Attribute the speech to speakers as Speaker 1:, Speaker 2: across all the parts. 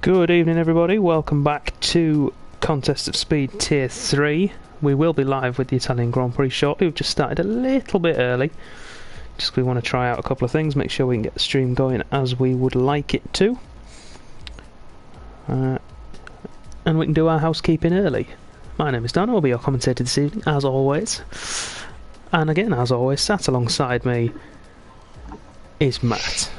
Speaker 1: Good evening everybody, welcome back to Contest of Speed Tier 3. We will be live with the Italian Grand Prix shortly. We've just started a little bit early. Just we want to try out a couple of things, make sure we can get the stream going as we would like it to. And we can do our housekeeping early. My name is Dan, I'll be your commentator this evening, as always. And again, as always, sat alongside me is Matt.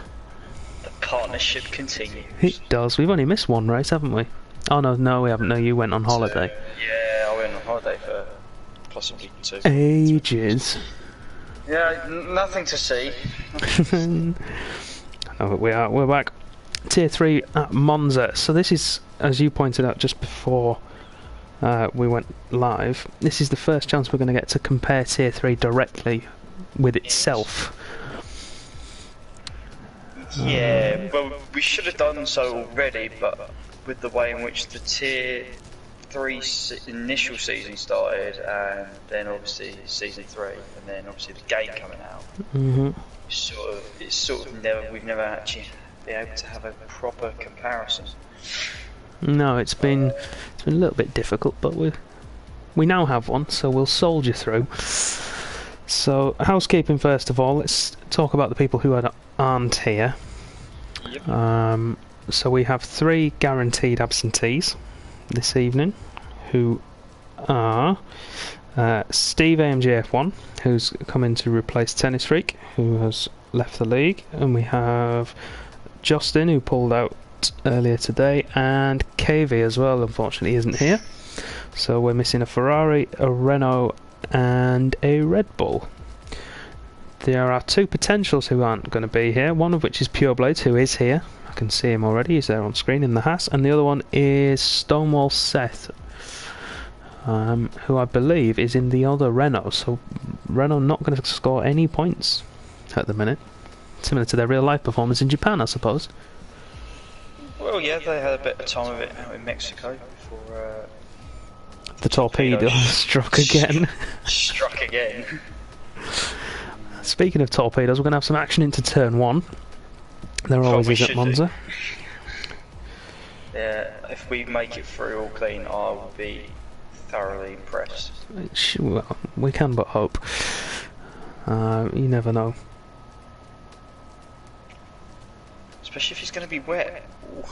Speaker 2: Partnership continues.
Speaker 1: It does. We've only missed one race, haven't we? Oh no, we haven't. No, you went on holiday.
Speaker 2: Yeah, I went on holiday for possibly 2
Speaker 1: ages.
Speaker 2: Yeah, nothing to see.
Speaker 1: Oh, we're back. Tier 3 at Monza. So this is, as you pointed out just before we went live, this is the first chance we're going to get to compare Tier 3 directly with itself.
Speaker 2: Yeah, well, we should have done so already, but with the way in which the Tier 3 initial season started, and then obviously Season 3, and then obviously the game coming out, we've never actually been able to have a proper comparison.
Speaker 1: No, it's been a little bit difficult, but we now have one, so we'll soldier through. So, housekeeping first of all, let's talk about the people who aren't here.
Speaker 2: Yep.
Speaker 1: So we have 3 guaranteed absentees this evening, who are Steve AMGF1, who's come in to replace Tennis Freak, who has left the league, and we have Justin, who pulled out earlier today, and KV as well, unfortunately isn't here. So we're missing a Ferrari, a Renault, and a Red Bull. There are 2 potentials who aren't going to be here, one of which is Pureblades, who is here. I can see him already, he's there on screen in the Haas, and the other one is Stonewall Seth, who I believe is in the other Renault. So Renault not going to score any points at the minute, similar to their real life performance in Japan, I suppose.
Speaker 2: Well, yeah, they had a bit of time of it out in Mexico before
Speaker 1: the torpedo struck again.
Speaker 2: Struck again.
Speaker 1: Speaking of torpedoes, we're going to have some action into turn 1. There always is at Monza.
Speaker 2: Yeah, if we make it through all clean, I will be thoroughly impressed.
Speaker 1: Well, we can but hope. You never know.
Speaker 2: Especially if it's going to be wet. Ooh.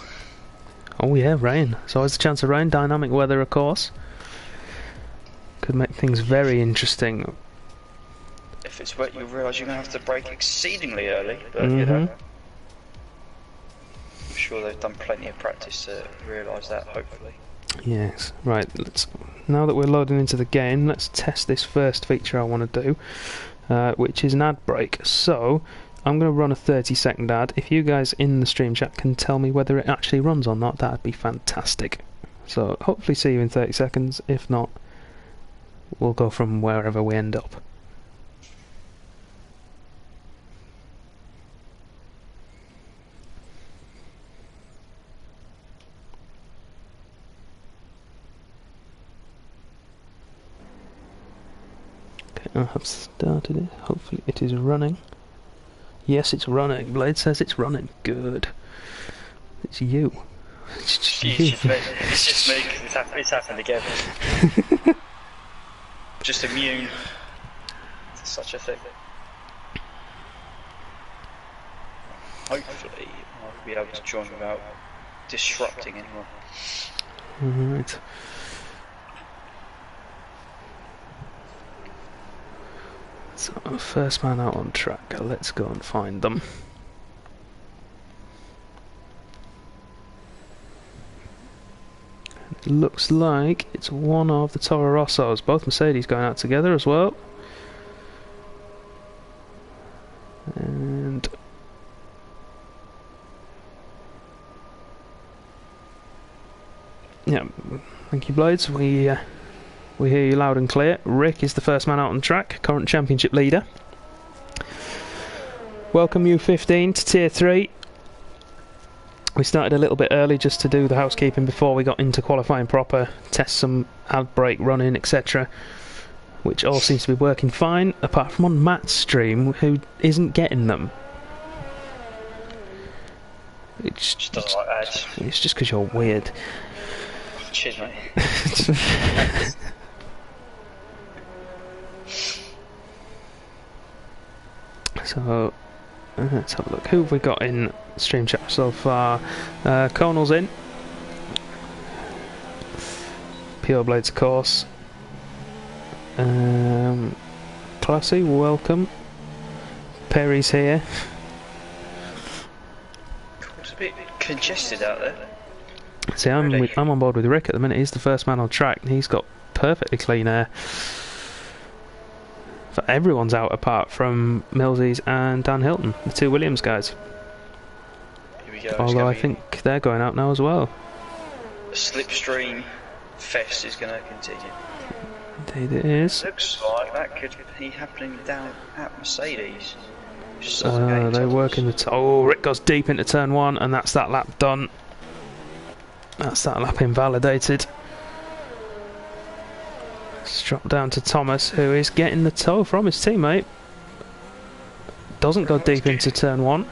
Speaker 1: Oh yeah, rain. There's always a chance of rain. Dynamic weather, of course. Could make things very interesting.
Speaker 2: If it's wet, you'll realise you're going to have to brake exceedingly early, but you know, I'm sure they've done plenty of practice to realise that, hopefully. Yes,
Speaker 1: right, now that we're loading into the game, let's test this first feature I want to do, which is an ad break. So, I'm going to run a 30-second ad. If you guys in the stream chat can tell me whether it actually runs or not, that'd be fantastic. So, hopefully see you in 30 seconds. If not, we'll go from wherever we end up. I have started it. Hopefully it is running. Yes, it's running. Blade says it's running. Good. It's you. It's just you.
Speaker 2: It's just me. It's happened again. Just immune to such a thing. Hopefully I'll be able to join without disrupting anyone.
Speaker 1: Alright. So, first man out on track, let's go and find them. It looks like it's one of the Toro Rossos, both Mercedes going out together as well. And yeah, thank you Blades, we hear you loud and clear. Rick is the first man out on track, current championship leader. Welcome U15 to Tier 3. We started a little bit early just to do the housekeeping before we got into qualifying proper, test some ad brake running, etc. Which all seems to be working fine, apart from on Matt's stream, who isn't getting them. It's
Speaker 2: Just doesn't like ads.
Speaker 1: it's just because you're weird.
Speaker 2: Cheers, mate.
Speaker 1: So let's have a look. Who have we got in stream chat so far? Conal's in. Pure Blades, of course. Classy, welcome. Perry's here.
Speaker 2: It's a bit congested out there.
Speaker 1: See, I'm on board with Rick at the minute. He's the first man on track, and he's got perfectly clean air. But everyone's out apart from Millsies and Dan Hilton, the two Williams guys.
Speaker 2: Here we go.
Speaker 1: Although I think they're going out now as well.
Speaker 2: The Slipstream Fest is going to continue.
Speaker 1: Indeed it is.
Speaker 2: Looks like that could be happening down at Mercedes.
Speaker 1: They work in the... Oh, Rick goes deep into turn one, and that's that lap done. That's that lap invalidated. Let's drop down to Thomas, who is getting the toe from his teammate. Doesn't go deep into turn one.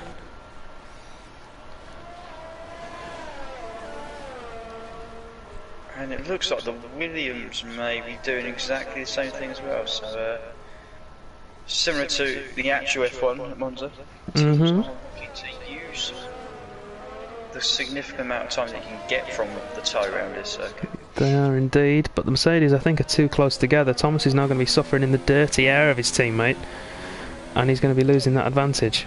Speaker 2: And it looks like the Williams may be doing exactly the same thing as well. So similar to the actual F1 at Monza. To use the significant amount of time that you can get from the toe around this circuit.
Speaker 1: They are indeed, but the Mercedes I think are too close together. Thomas is now going to be suffering in the dirty air of his teammate, and he's going to be losing that advantage.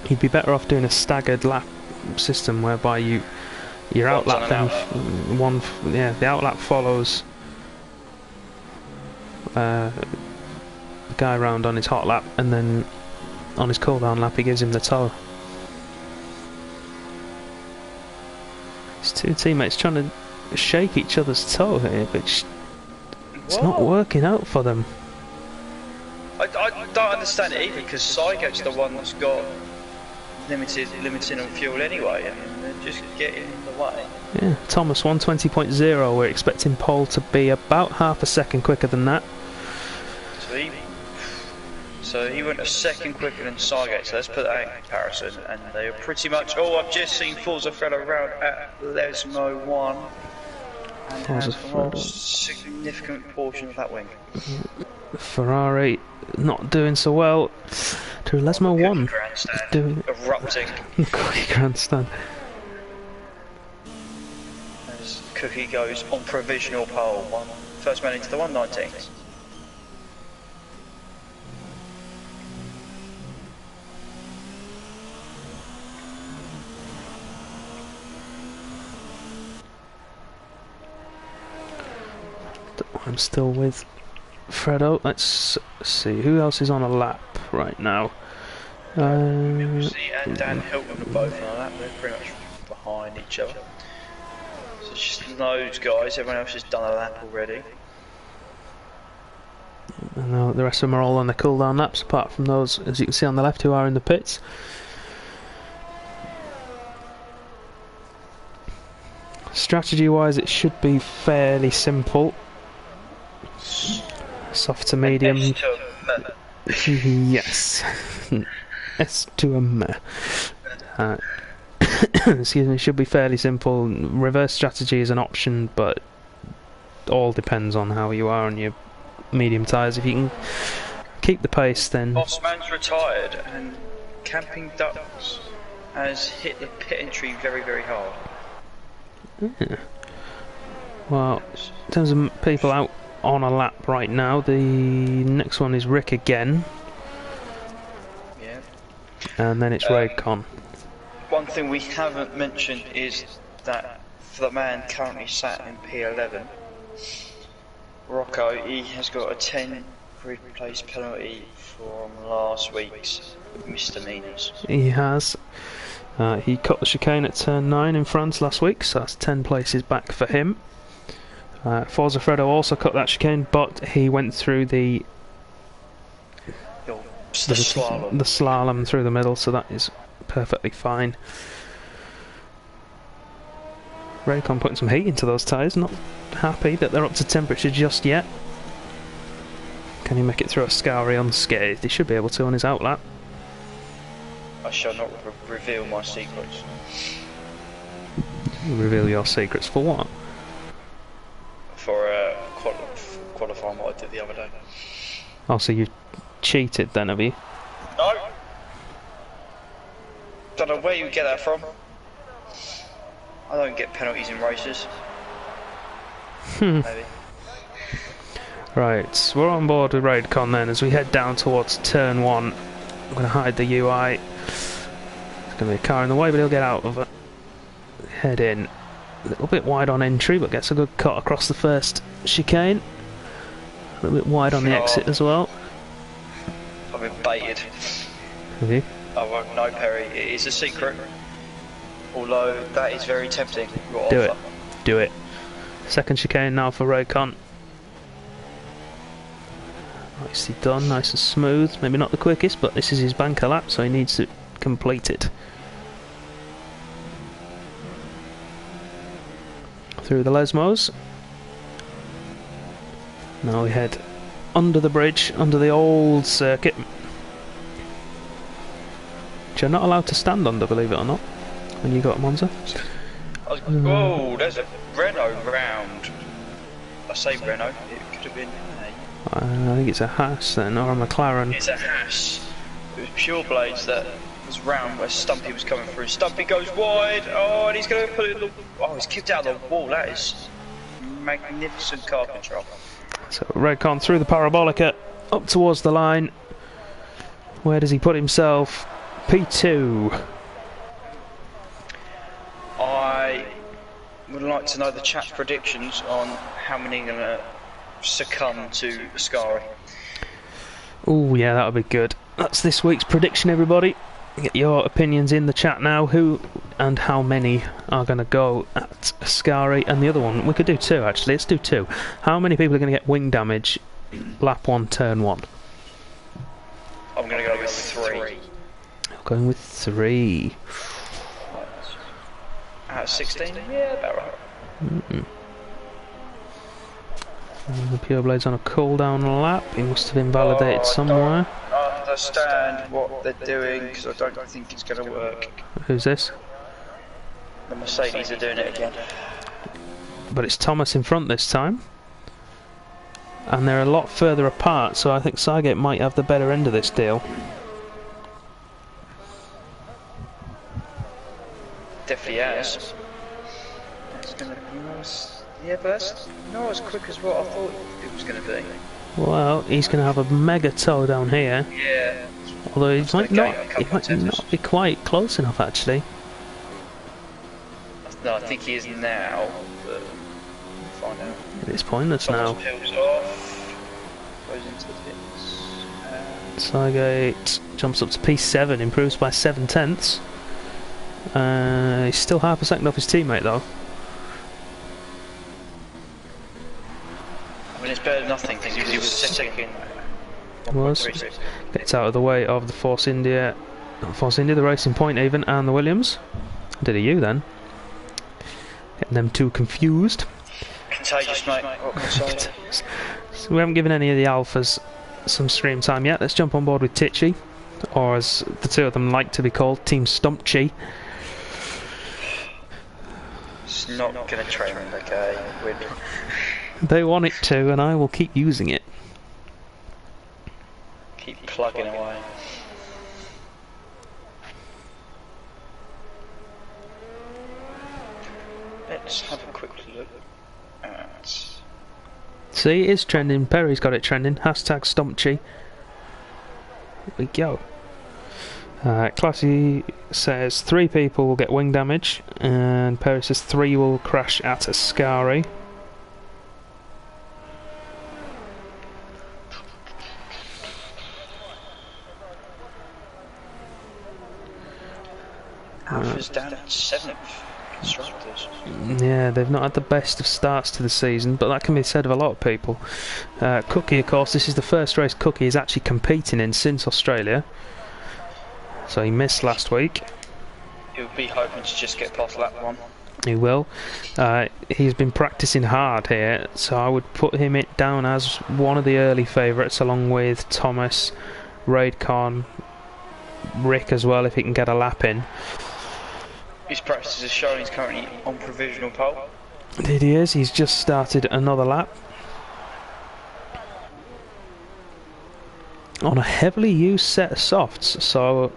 Speaker 1: He'd be better off doing a staggered lap system whereby your outlap then the outlap follows the guy round on his hot lap, and then on his cool down lap he gives him the toe. His two teammates trying to shake each other's toe here, but it's not working out for them.
Speaker 2: I don't understand it either, because Sygate's the one that's got limiting on fuel anyway, and they're just getting in the way.
Speaker 1: Yeah, Thomas 120.0, we're expecting Paul to be about half a second quicker than that.
Speaker 2: So he went a second quicker than Sygate, so let's put that in comparison, and they are pretty much... Oh, I've just seen Forza Fredo around at Lesmo 1, and has a more significant portion of that wing.
Speaker 1: Ferrari not doing so well. To Lesmo 1 doing
Speaker 2: erupting.
Speaker 1: Cookie grandstand.
Speaker 2: As Cookie goes on provisional pole, first man into the 119.
Speaker 1: I'm still with Fredo. Let's see who else is on a lap right now.
Speaker 2: Millsy and Dan Hilton are both on a lap. They're pretty much behind each other. So it's just those guys. Everyone else has done a lap already.
Speaker 1: And the rest of them are all on the cool down laps, apart from those, as you can see on the left, who are in the pits. Strategy wise, it should be fairly simple. Soft to medium.
Speaker 2: S to a
Speaker 1: Yes. S to a meh. Excuse me, should be fairly simple. Reverse strategy is an option, but all depends on how you are on your medium tyres. If you can keep the pace, then...
Speaker 2: Bossman's retired, and Camping Ducks has hit the pit entry very, very hard.
Speaker 1: Yeah. Well, in terms of people out on a lap right now, the next one is Rick again.
Speaker 2: Yeah.
Speaker 1: And then it's Raycon.
Speaker 2: One thing we haven't mentioned is that for the man currently sat in P11, Rocco, he has got a 10 grid place penalty from last week's misdemeanors.
Speaker 1: He has. He cut the chicane at turn 9 in France last week, so that's 10 places back for him. Forza Fredo also cut that chicane, but he went through the slalom through the middle, so that is perfectly fine. Raycon putting some heat into those tyres, not happy that they're up to temperature just yet. Can he make it through a Scoury unscathed? He should be able to on his outlap.
Speaker 2: I shall not reveal my secrets.
Speaker 1: Reveal your secrets for what?
Speaker 2: For qualifying what I did the other day.
Speaker 1: Oh, so you cheated then, have you?
Speaker 2: No! Don't know where you get that from. I don't get penalties in races. Maybe.
Speaker 1: Right, we're on board with Raidcon then as we head down towards turn 1. I'm going to hide the UI. There's going to be a car in the way, but he'll get out of it. Head in. A little bit wide on entry, but gets a good cut across the first chicane. A little bit wide on the exit as well.
Speaker 2: I've been baited.
Speaker 1: Have you?
Speaker 2: I won't know, Perry. It is a secret. Although that is very tempting.
Speaker 1: Do it. Do it. Second chicane now for Raidcon. Nicely done, nice and smooth. Maybe not the quickest, but this is his banker lap, so he needs to complete it. Through the Lesmos. Now we head under the bridge, under the old circuit. Which you're not allowed to stand under, believe it or not, when you got a Monza.
Speaker 2: Whoa, there's a Renault round. I say Renault, it could have been
Speaker 1: I think it's a Haas then, or a McLaren.
Speaker 2: It's a Haas. It was Pure Blades that was round where Stumpy was coming through. Stumpy goes wide. Oh, and he's going to put it in the... Oh, he's kicked out of the wall. That is magnificent car control.
Speaker 1: So Raidcon through the Parabolica, up towards the line. Where does he put himself? P2.
Speaker 2: I would like to know the chat predictions on how many are going to succumb to Ascari.
Speaker 1: Oh yeah, that would be good. That's this week's prediction, everybody. Get your opinions in the chat now. Who and how many are going to go at Ascari? And the other one, we could do 2 actually. Let's do 2. How many people are going to get wing damage lap 1, turn 1?
Speaker 2: I'm going to go with 3.
Speaker 1: I'm going with 3.
Speaker 2: Out of 16? Yeah, about right.
Speaker 1: The Pure Blade's on a cooldown lap. He must have invalidated somewhere.
Speaker 2: I don't understand what they're doing because I don't think it's going to work.
Speaker 1: Who's this?
Speaker 2: The Mercedes are doing it again.
Speaker 1: But it's Thomas in front this time. And they're a lot further apart, so I think Sargate might have the better end of this deal.
Speaker 2: Definitely has. It's going to be nice. Yeah, but that's not as quick as what I thought it was going to be.
Speaker 1: Well, he's going to have a mega tow down here.
Speaker 2: Yeah.
Speaker 1: Although he might not be quite close enough, actually.
Speaker 2: No, I think he is now, but we'll find out.
Speaker 1: It's pointless now.
Speaker 2: Peels off, goes into the pits.
Speaker 1: Sargate jumps up to P7, improves by 7/10. He's still half a second off his teammate, though.
Speaker 2: I mean, it's better than nothing because he was second.
Speaker 1: Gets out of the way of the Force India, the Racing Point even, and the Williams. Did a U then. Getting them too confused.
Speaker 2: Contagious, mate. What can I say?
Speaker 1: So we haven't given any of the Alphas some stream time yet. Let's jump on board with Titchy, or as the two of them like to be called, Team Stumpchy.
Speaker 2: It's not going to trend, okay?
Speaker 1: They want it to, and I will keep using it.
Speaker 2: Keep plugging away. Let's have a quick look at...
Speaker 1: See, it is trending. Perry's got it trending. Hashtag Stumpchy. Here we go. Classy says 3 people will get wing damage, and Perry says 3 will crash at Ascari.
Speaker 2: Alpha's down at 7th. Constructors.
Speaker 1: Yeah, they've not had the best of starts to the season, but that can be said of a lot of people. Cookie, of course, this is the first race Cookie is actually competing in since Australia. So he missed last week.
Speaker 2: He'll be hoping to just get past lap 1.
Speaker 1: He will. He's been practicing hard here, so I would put him down as one of the early favourites, along with Thomas, Raidcon, Rick as well if he can get a lap in.
Speaker 2: His practice is showing he's currently on provisional pole.
Speaker 1: Indeed he is. He's just started another lap. On a heavily used set of softs, so...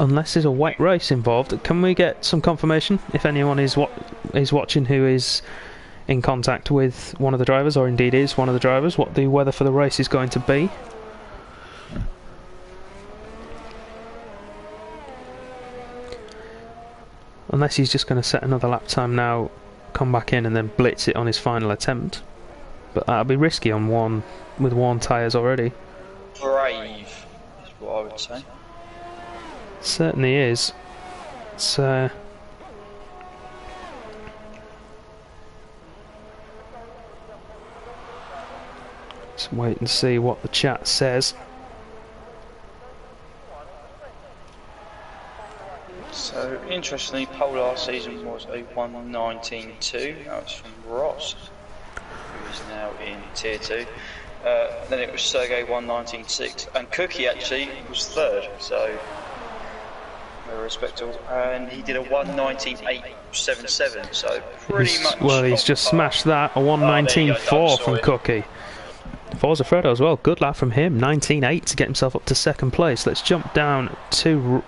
Speaker 1: Unless there's a wet race involved, can we get some confirmation if anyone is watching who is in contact with one of the drivers, or indeed is one of the drivers, what the weather for the race is going to be? Unless he's just going to set another lap time now, come back in and then blitz it on his final attempt. But that'll be risky on one with worn tyres already.
Speaker 2: Brave is what I would say.
Speaker 1: Certainly is. It's let's wait and see what the chat says.
Speaker 2: So, interestingly, pole last season was a 1:19.2. That was from Ross, who is now in Tier 2. Then it was Sergey 1:19.6, and Cookie actually was third, so very respectable. And he did a 1:19.877, so pretty much.
Speaker 1: Well, he's just smashed that, a 1:19.4 from Cookie. Forza Fredo as well, good lap from him, 19.8 to get himself up to second place. Let's jump down to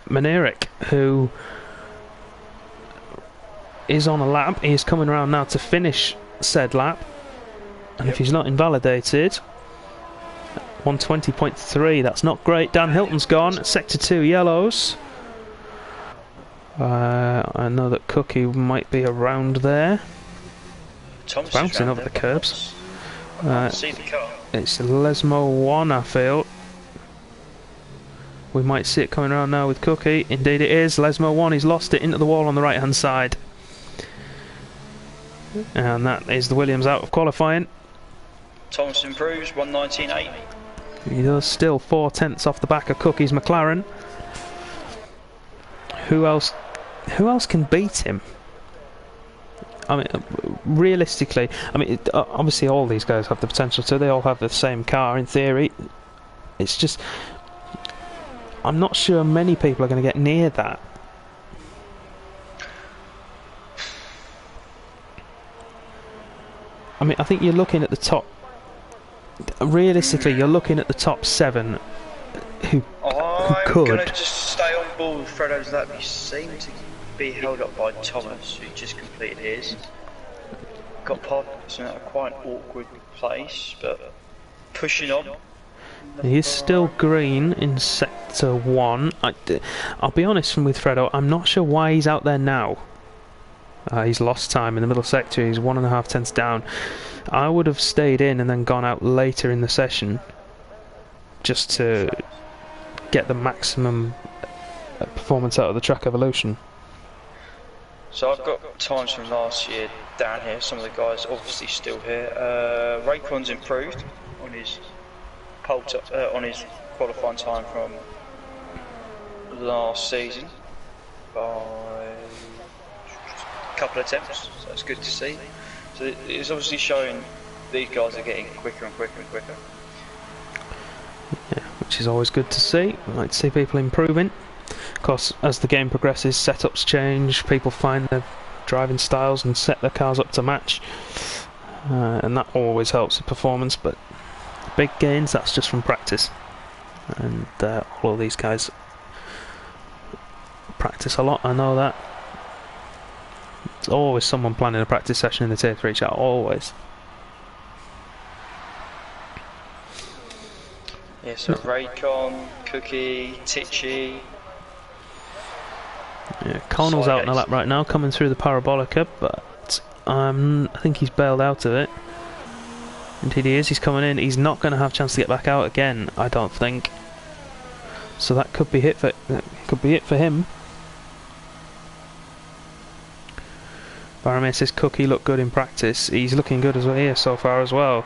Speaker 1: Manirik, who is on a lap. He is coming around now to finish said lap, and if he's not invalidated, 1:20.3, that's not great. Dan Hilton's gone, sector 2 yellows. I know that Cookie might be around there.
Speaker 2: Thomas
Speaker 1: bouncing over the curbs.
Speaker 2: See the car.
Speaker 1: It's Lesmo 1, I feel. We might see it coming around now with Cookie. Indeed it is. Lesmo 1, he's lost it into the wall on the right hand side. And that is the Williams out of qualifying.
Speaker 2: Thomas improves, 1:19.8.
Speaker 1: He does, still 4/10 off the back of Cookie's McLaren. Who else can beat him? I mean, realistically, I mean, obviously all these guys have the potential to. They all have the same car in theory. It's just, I'm not sure many people are going to get near that. I mean, I think you're looking at the top. Realistically, you're looking at the top 7 who could.
Speaker 2: I'm going to just stay on board with Fredo's lap. He seemed to be held up by Thomas, who just completed his. Got Parkinson at quite an awkward place, but pushing on.
Speaker 1: He is still green in sector 1. I'll be honest with Fredo, I'm not sure why he's out there now. He's lost time in the middle sector, he's 1.5 tenths down. I would have stayed in and then gone out later in the session just to get the maximum performance out of the track evolution.
Speaker 2: So I've got times from last year down here, some of the guys obviously still here. Raycon's improved on his on his qualifying time from last season by a couple of attempts, so that's good to see. So it's obviously showing these guys are getting quicker and quicker and quicker.
Speaker 1: Yeah, which is always good to see. I like to see people improving. Of course, as the game progresses, setups change, people find their driving styles and set their cars up to match, and that always helps the performance. But big gains, that's just from practice, and all of these guys practice a lot, I know that. There's always someone planning a practice session in the Tier 3 chat, always.
Speaker 2: Yeah, so Raycon, Cookie, Tichy.
Speaker 1: Yeah, Connell's out in a lap right now, coming through the Parabolica, but I think he's bailed out of it. Indeed he is, he's coming in. He's not going to have a chance to get back out again, I don't think. So that could be it for him. Barame says Cookie looked good in practice. He's looking good as well here so far as well.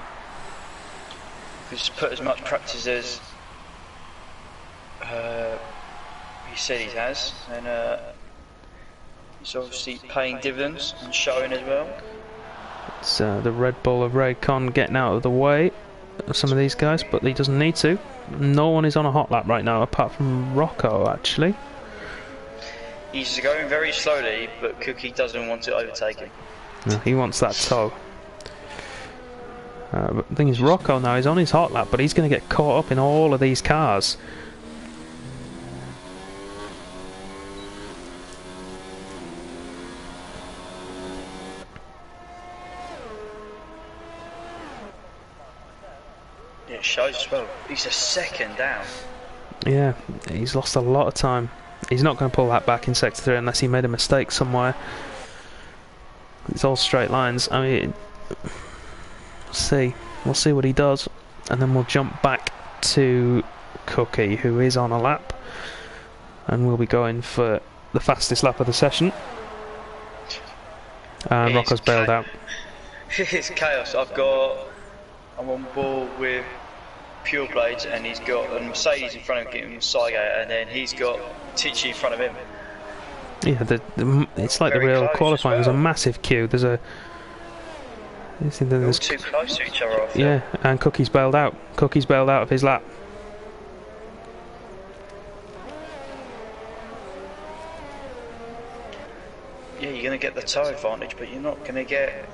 Speaker 2: He's put as much practice as he said he has, and he's obviously paying dividends and showing as well.
Speaker 1: It's the Red Bull of Raycon getting out of the way of some of these guys, but he doesn't need to. No one is on a hot lap right now apart from Rocco, actually.
Speaker 2: He's going very slowly, but Cookie doesn't want to overtake him.
Speaker 1: No, he wants that toe. But the thing is, Rocco now is on his hot lap, but he's going to get caught up in all of these cars.
Speaker 2: Yeah, it shows as well. He's a second down.
Speaker 1: Yeah, he's lost a lot of time. He's not going to pull that back in Sector 3 unless he made a mistake somewhere. It's all straight lines. I mean, we'll see what he does, and then we'll jump back to Cookie, who is on a lap, and we'll be going for the fastest lap of the session. And Rocco's bailed out.
Speaker 2: It's chaos. I'm on board with Pure Blades, and he's got a Mercedes in front of him, Sygate, and then he's got Tichy in front of him.
Speaker 1: Yeah, it's like very the real qualifying. Well. There's a massive queue. There's a.
Speaker 2: They're all too close to each other. I feel.
Speaker 1: Yeah, and Cookie's bailed out. Cookie's bailed out of his lap.
Speaker 2: Yeah, you're going to get the toe advantage, but you're not going to get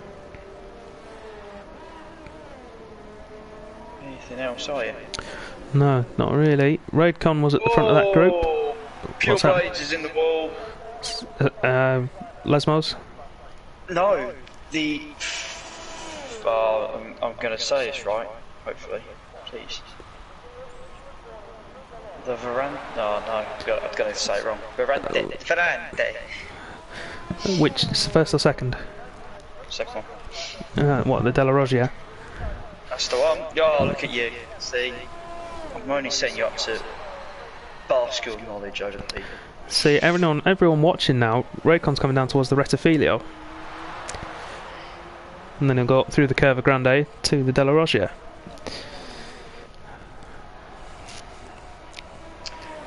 Speaker 2: anything else, are you?
Speaker 1: No, not really. Raidcon was at the front of that group.
Speaker 2: Pure Blades is in the wall.
Speaker 1: Lesmos?
Speaker 2: No, I'm going to say this right, hopefully. Please. The Veranda. No, I'm going to say it wrong. Veranda.
Speaker 1: Which is the first or second?
Speaker 2: Second one.
Speaker 1: What, the Della Roggia?
Speaker 2: That's the one. Oh, look at you. See, I'm only setting you up to bask your knowledge over the people.
Speaker 1: See, everyone watching now, Raycon's coming down towards the Rettifilio. And then he'll go up through the Curva Grande to the Della Roggia.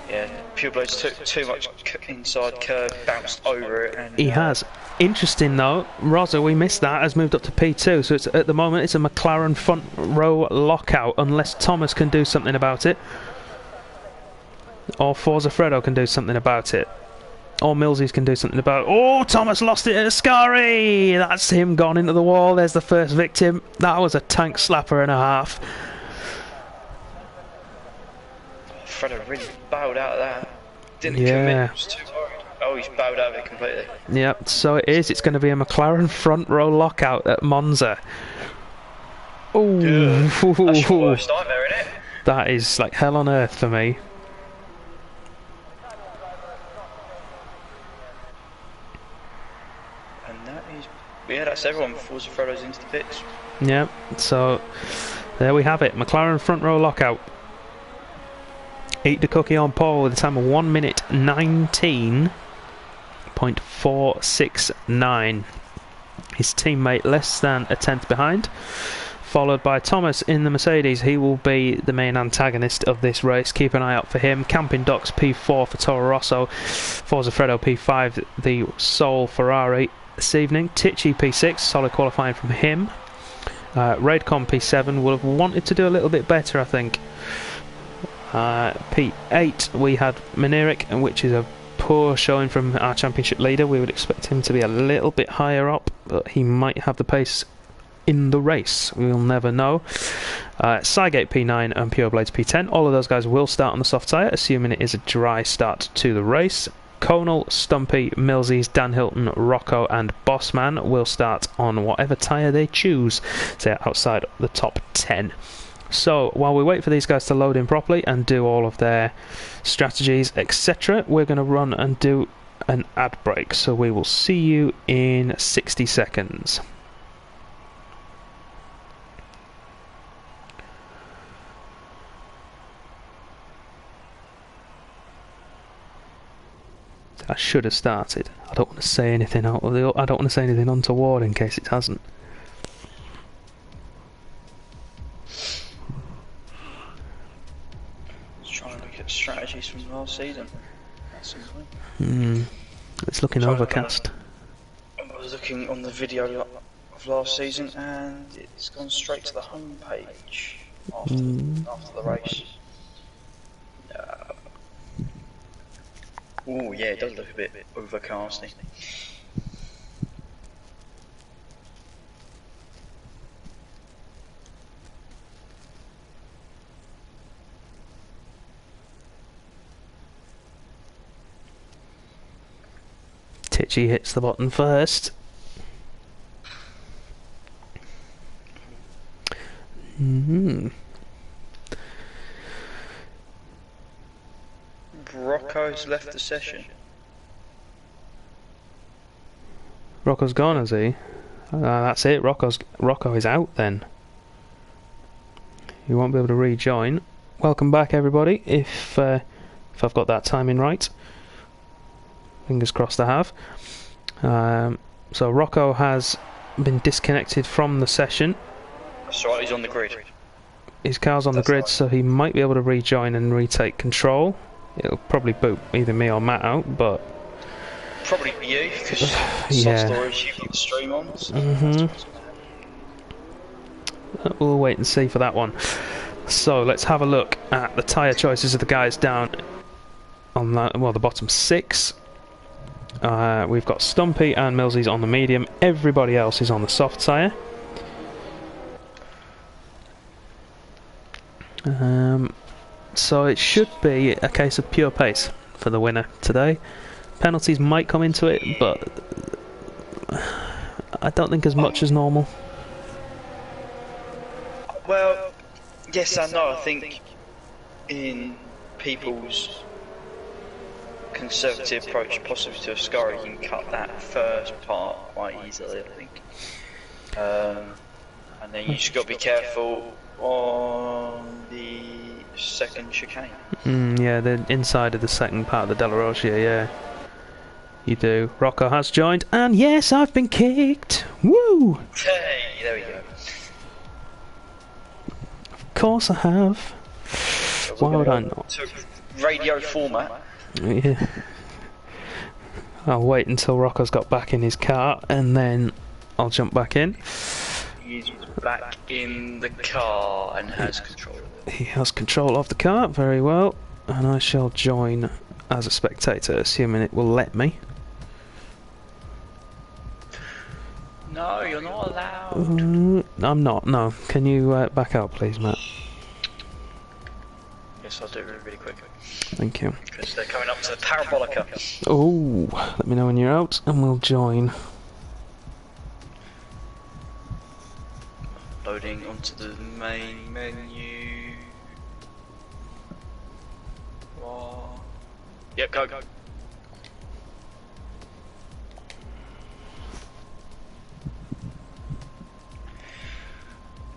Speaker 2: Yeah, Pure Blades took too much inside curve, bounced over it. And,
Speaker 1: he has. Interesting though, Rosa, we missed that, has moved up to P2, so it's, at the moment it's a McLaren front row lockout, unless Thomas can do something about it. Or Forza Fredo can do something about it. Or Millsies can do something about it. Oh, Thomas lost it at Ascari! That's him gone into the wall. There's the first victim. That was a tank slapper and a half.
Speaker 2: Fredo really bowed out of that. Didn't commit, was too worried. Oh, he's bowed out of it completely.
Speaker 1: Yep, so it is. It's going to be a McLaren front row lockout at Monza. Oh,
Speaker 2: that's your worst nightmare, isn't it?
Speaker 1: That is like hell on earth for me.
Speaker 2: Yeah, that's everyone. Forza Fredo's into the pits.
Speaker 1: Yeah, so there we have it. McLaren front row lockout. Eat the Cookie on pole with a time of 1 minute 19.469. His teammate less than a tenth behind. Followed by Thomas in the Mercedes. He will be the main antagonist of this race. Keep an eye out for him. Camping Docks P4 for Toro Rosso. Forza Fredo P5, the sole Ferrari this evening. Tichy P6, solid qualifying from him. Raidcon P7 would have wanted to do a little bit better, I think. P8 we had Minerik, which is a poor showing from our championship leader. We would expect him to be a little bit higher up, but he might have the pace in the race. We'll never know. Sygate P9 and Pure Blades P10. All of those guys will start on the soft tyre, assuming it is a dry start to the race. Conal, Stumpy, Millsies, Dan Hilton, Rocco and Bossman will start on whatever tyre they choose. They're outside the top 10. So while we wait for these guys to load in properly and do all of their strategies, etc., we're going to run and do an ad break. So we will see you in 60 seconds. I should have started. I don't want to say anything out of the. I don't want to say anything untoward in case it hasn't.
Speaker 2: Just trying to look at strategies from last season.
Speaker 1: It's looking overcast.
Speaker 2: I was looking on the video of last season, and it's gone straight to the home page after the race. Oh yeah, it does look a bit overcasty.
Speaker 1: Titchy hits the button first.
Speaker 2: Rocco's left the session.
Speaker 1: Rocco's gone, has he? That's it. Rocco is out then. You won't be able to rejoin. Welcome back, everybody. If I've got that timing right, fingers crossed I have. So Rocco has been disconnected from the session.
Speaker 2: That's right. He's on the grid.
Speaker 1: His car's on the grid, so he might be able to rejoin and retake control. It'll probably boot either me or Matt out, but
Speaker 2: probably you, because
Speaker 1: yeah.
Speaker 2: storage you've got the stream on. So
Speaker 1: we'll wait and see for that one. So let's have a look at the tyre choices of the guys down on that. Well, the bottom 6. We've got Stumpy and Millsies on the medium. Everybody else is on the soft tyre. So it should be a case of pure pace for the winner today. Penalties might come into it, but I don't think as much as normal.
Speaker 2: Well, yes and no. I think in people's conservative approach, possibly to a Scurry, you can cut that first part quite easily, I think. And then you just got to be careful on the second chicane.
Speaker 1: Yeah, the inside of the second part of the Della Rosia, yeah. You do. Rocco has joined, and yes, I've been kicked! Woo!
Speaker 2: Hey, there we go.
Speaker 1: Of course I have.
Speaker 2: So
Speaker 1: Why would I not?
Speaker 2: To radio format.
Speaker 1: Yeah. I'll wait until Rocco's got back in his car, and then I'll jump back in.
Speaker 2: He's back in the car and has control.
Speaker 1: He has control of the car, very well, and I shall join as a spectator, assuming it will let me.
Speaker 2: No, you're not allowed.
Speaker 1: I'm not, no. Can you back out, please, Matt?
Speaker 2: Yes, I'll do it really quick.
Speaker 1: Thank you.
Speaker 2: Because they're coming up to the Parabolica.
Speaker 1: Oh, let me know when you're out, and we'll join.
Speaker 2: Loading onto the main menu. Oh. Yep, go.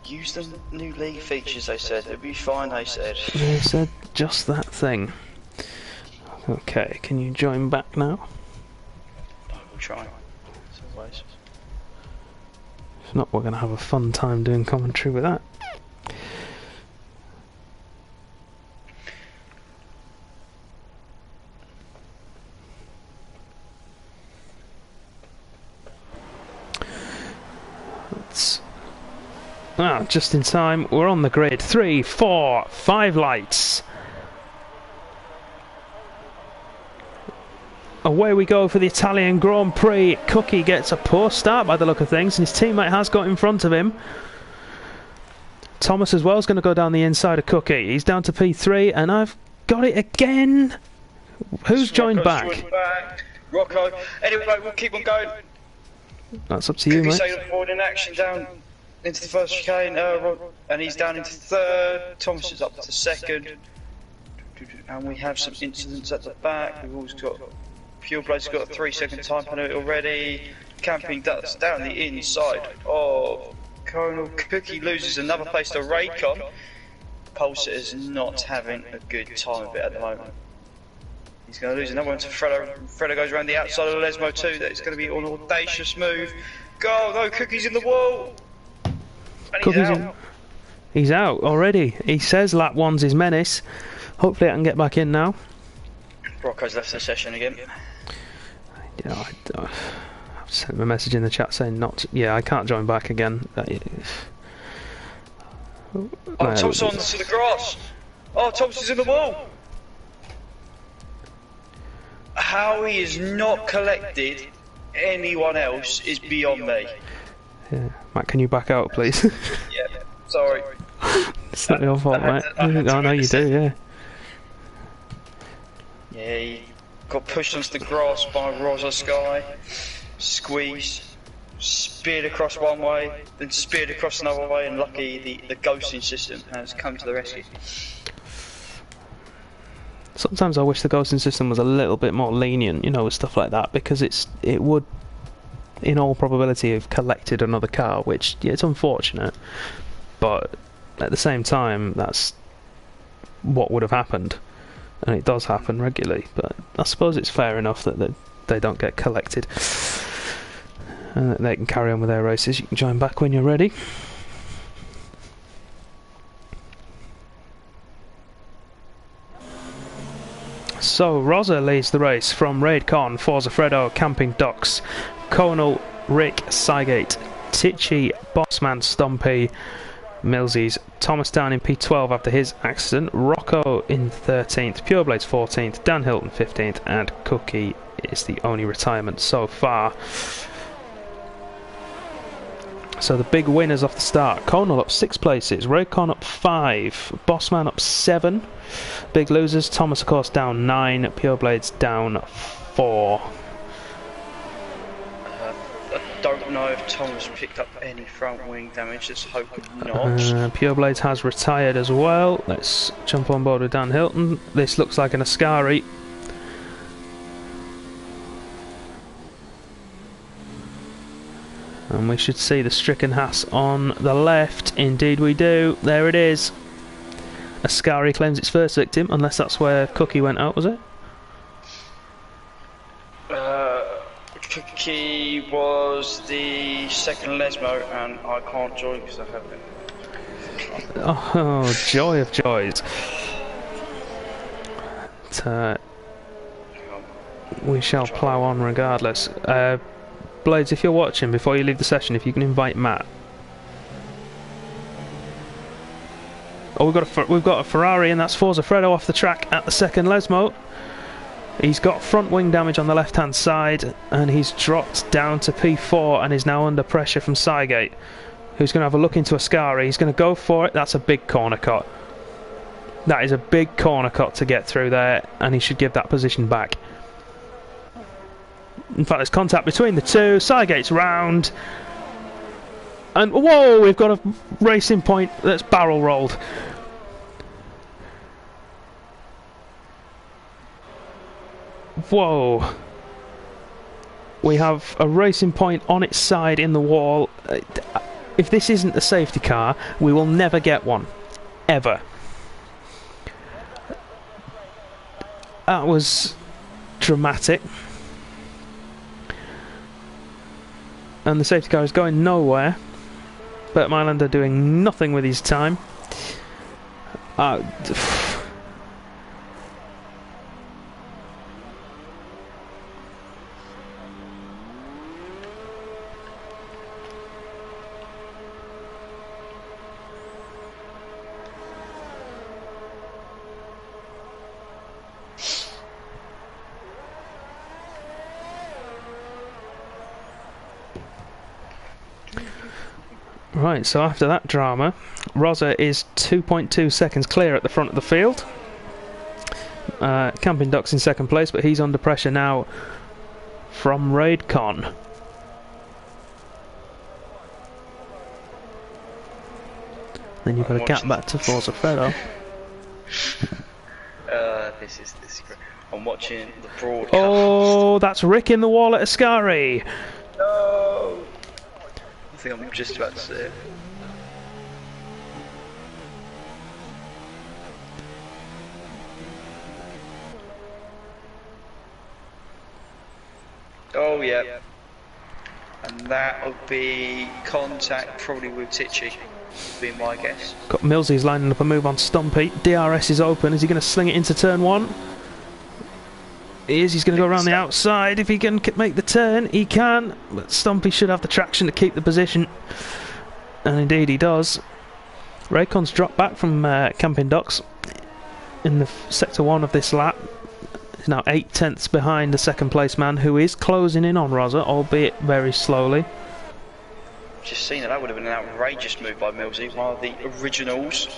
Speaker 2: Use the new league features, they said. It'll be fine, they said.
Speaker 1: They said just that thing. Okay, can you join back now?
Speaker 2: I will try. As always.
Speaker 1: If not, we're going to have a fun time doing commentary with that. Just in time. We're on the grid. 3, 4, 5 lights. Away we go for the Italian Grand Prix. Cookie gets a poor start by the look of things, and his teammate has got in front of him. Thomas as well is going to go down the inside of Cookie. He's down to P3, and I've got it again. Who's joined back?
Speaker 2: Rocco. Anyway, we'll keep on going.
Speaker 1: That's up to you, mate.
Speaker 2: Sailor forward in action down into the first chicane, and he's down into third. Thomas is up to second. And we have some incidents at the back. We've also got Pure Blade's got a 3-second time penalty already. Camping down the inside of Colonel. Cookie loses another place to Raycon. Pulsar is not having a good time of it at the moment. He's going to lose another one to Fredo. Fredo goes around the outside of Lesmo too. That's going to be an audacious move. Go, no, Cookie's in the wall. And he's out.
Speaker 1: He's out already. He says lap 1's his menace. Hopefully I can get back in now.
Speaker 2: Rocco's left the session again.
Speaker 1: Yeah, sent him a message in the chat saying not. Yeah, I can't join back again.
Speaker 2: Oh, Thomas onto the grass. Oh, Thomas is in the wall. How he is not collected anyone else is beyond me.
Speaker 1: Yeah. Matt, can you back out, please?
Speaker 2: Yeah, sorry.
Speaker 1: It's not your fault, mate. Oh, no, you do, yeah.
Speaker 2: Yeah, he got pushed onto the grass by Rosa Sky, squeezed, speared across one way, then speared across another way, and lucky the ghosting system has come to the rescue.
Speaker 1: Sometimes I wish the ghosting system was a little bit more lenient, you know, with stuff like that, because it would, in all probability, have collected another car, which, yeah, it's unfortunate, but at the same time, that's what would have happened, and it does happen regularly, but I suppose it's fair enough that they don't get collected, and that they can carry on with their races. You can join back when you're ready. So, Rosa leads the race from Raidcon, Forza Freddo, Camping Docks, Conal, Rick, Sygate, Tichy, Bossman, Stumpy, Millsies, Thomas down in P12 after his accident, Rocco in 13th, Pureblades 14th, Dan Hilton 15th, and Cookie is the only retirement so far. So the big winners off the start: Conal up 6 places, Raycon up 5, Bossman up 7. Big losers: Thomas, of course, down 9, Pureblades down 4.
Speaker 2: I don't know if Thomas picked up any front wing damage. Let's hope not.
Speaker 1: Pureblades has retired as well. Let's jump on board with Dan Hilton. This looks like an Ascari. And we should see the stricken Haas on the left. Indeed we do. There it is. Ascari claims its first victim, unless that's where Cookie went out, was it?
Speaker 2: Cookie was the second Lesmo, and I can't join because I haven't.
Speaker 1: Oh, joy of joys. We shall plough on regardless. Blades, if you're watching, before you leave the session, if you can invite Matt. Oh, we've got a Ferrari, and that's Forza Freddo off the track at the second Lesmo. He's got front wing damage on the left hand side, and he's dropped down to P4 and is now under pressure from Sygate, who's going to have a look into Ascari. He's going to go for it. That's a big corner cut. That is a big corner cut to get through there, and he should give that position back. In fact, there's contact between the two. Sygate's round. And whoa, we've got a racing point that's barrel rolled. Whoa. We have a racing point on its side in the wall. If this isn't the safety car, we will never get one. Ever. That was dramatic. And the safety car is going nowhere. Bert Mylander doing nothing with his time. Right, so after that drama, Rosa is 2.2 seconds clear at the front of the field. Camping Ducks in second place, but he's under pressure now from Raidcon. Then you've got a gap back to Forza Freddo.
Speaker 2: This is great. I'm watching the broadcast.
Speaker 1: Oh, that's Rick in the wall at Ascari.
Speaker 2: No! I think I'm just about to see it. Oh yeah. And that would be contact probably with Tichy, would be my guess.
Speaker 1: Got Millsy's lining up a move on Stumpy. DRS is open. Is he going to sling it into turn 1? He's going to go around the outside. If he can make the turn, he can. But Stumpy should have the traction to keep the position. And indeed he does. Raycon's dropped back from camping docks in the sector 1 of this lap. He's now 8/10 behind the second place man, who is closing in on Rosa, albeit very slowly.
Speaker 2: Just seen that would have been an outrageous move by Millsy, one of the originals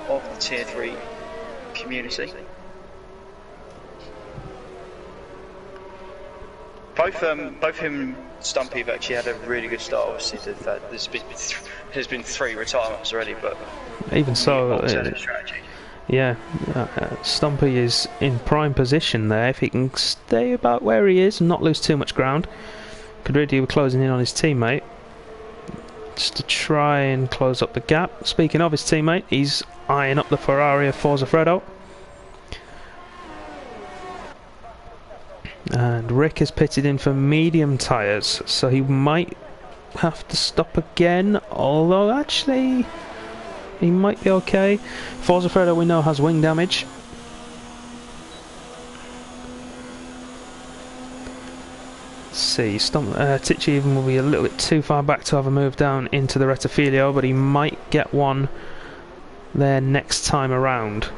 Speaker 2: of the Tier 3 community. Both him and Stumpy have actually had a really good start. Obviously, there's been 3 retirements already, but
Speaker 1: even so, yeah, Stumpy is in prime position there. If he can stay about where he is and not lose too much ground, could really do with closing in on his teammate, just to try and close up the gap. Speaking of his teammate, he's eyeing up the Ferrari of Forza Fredo. And Rick is pitted in for medium tyres, so he might have to stop again, although actually he might be okay. Forza Fredo, we know, has wing damage. Let's see, Ticci even will be a little bit too far back to have a move down into the Rettifilio, but he might get one there next time around.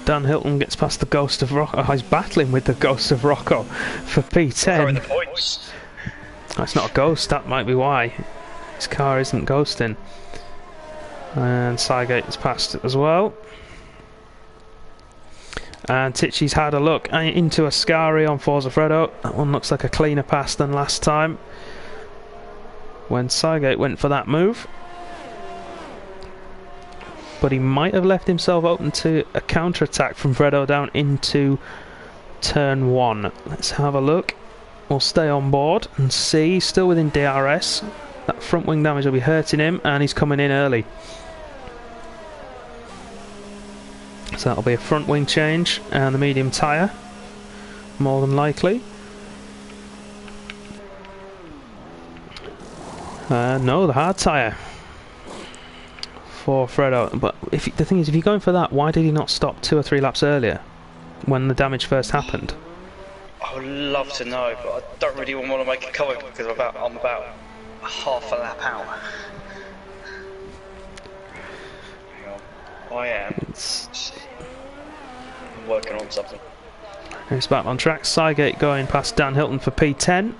Speaker 1: Dan Hilton gets past the Ghost of Rocco. Oh, he's battling with the Ghost of Rocco for P10.
Speaker 2: The points.
Speaker 1: That's not a ghost, that might be why. His car isn't ghosting. And Cygate is past as well. And Ticci's had a look into Ascari on Forza Fredo. That one looks like a cleaner pass than last time, when Cygate went for that move. But he might have left himself open to a counter-attack from Fredo down into turn 1. Let's have a look. We'll stay on board and see. Still within DRS. That front wing damage will be hurting him, and he's coming in early. So that'll be a front wing change and the medium tyre, more than likely. No, the hard tyre for Fredo. But the thing is, if you're going for that, why did he not stop 2 or 3 laps earlier when the damage first happened?
Speaker 2: I would love to know, but I don't really want to make a comment because I'm about half a lap out. Hang on. I am. I'm working on something.
Speaker 1: It's back on track. Cygate going past Dan Hilton for P10.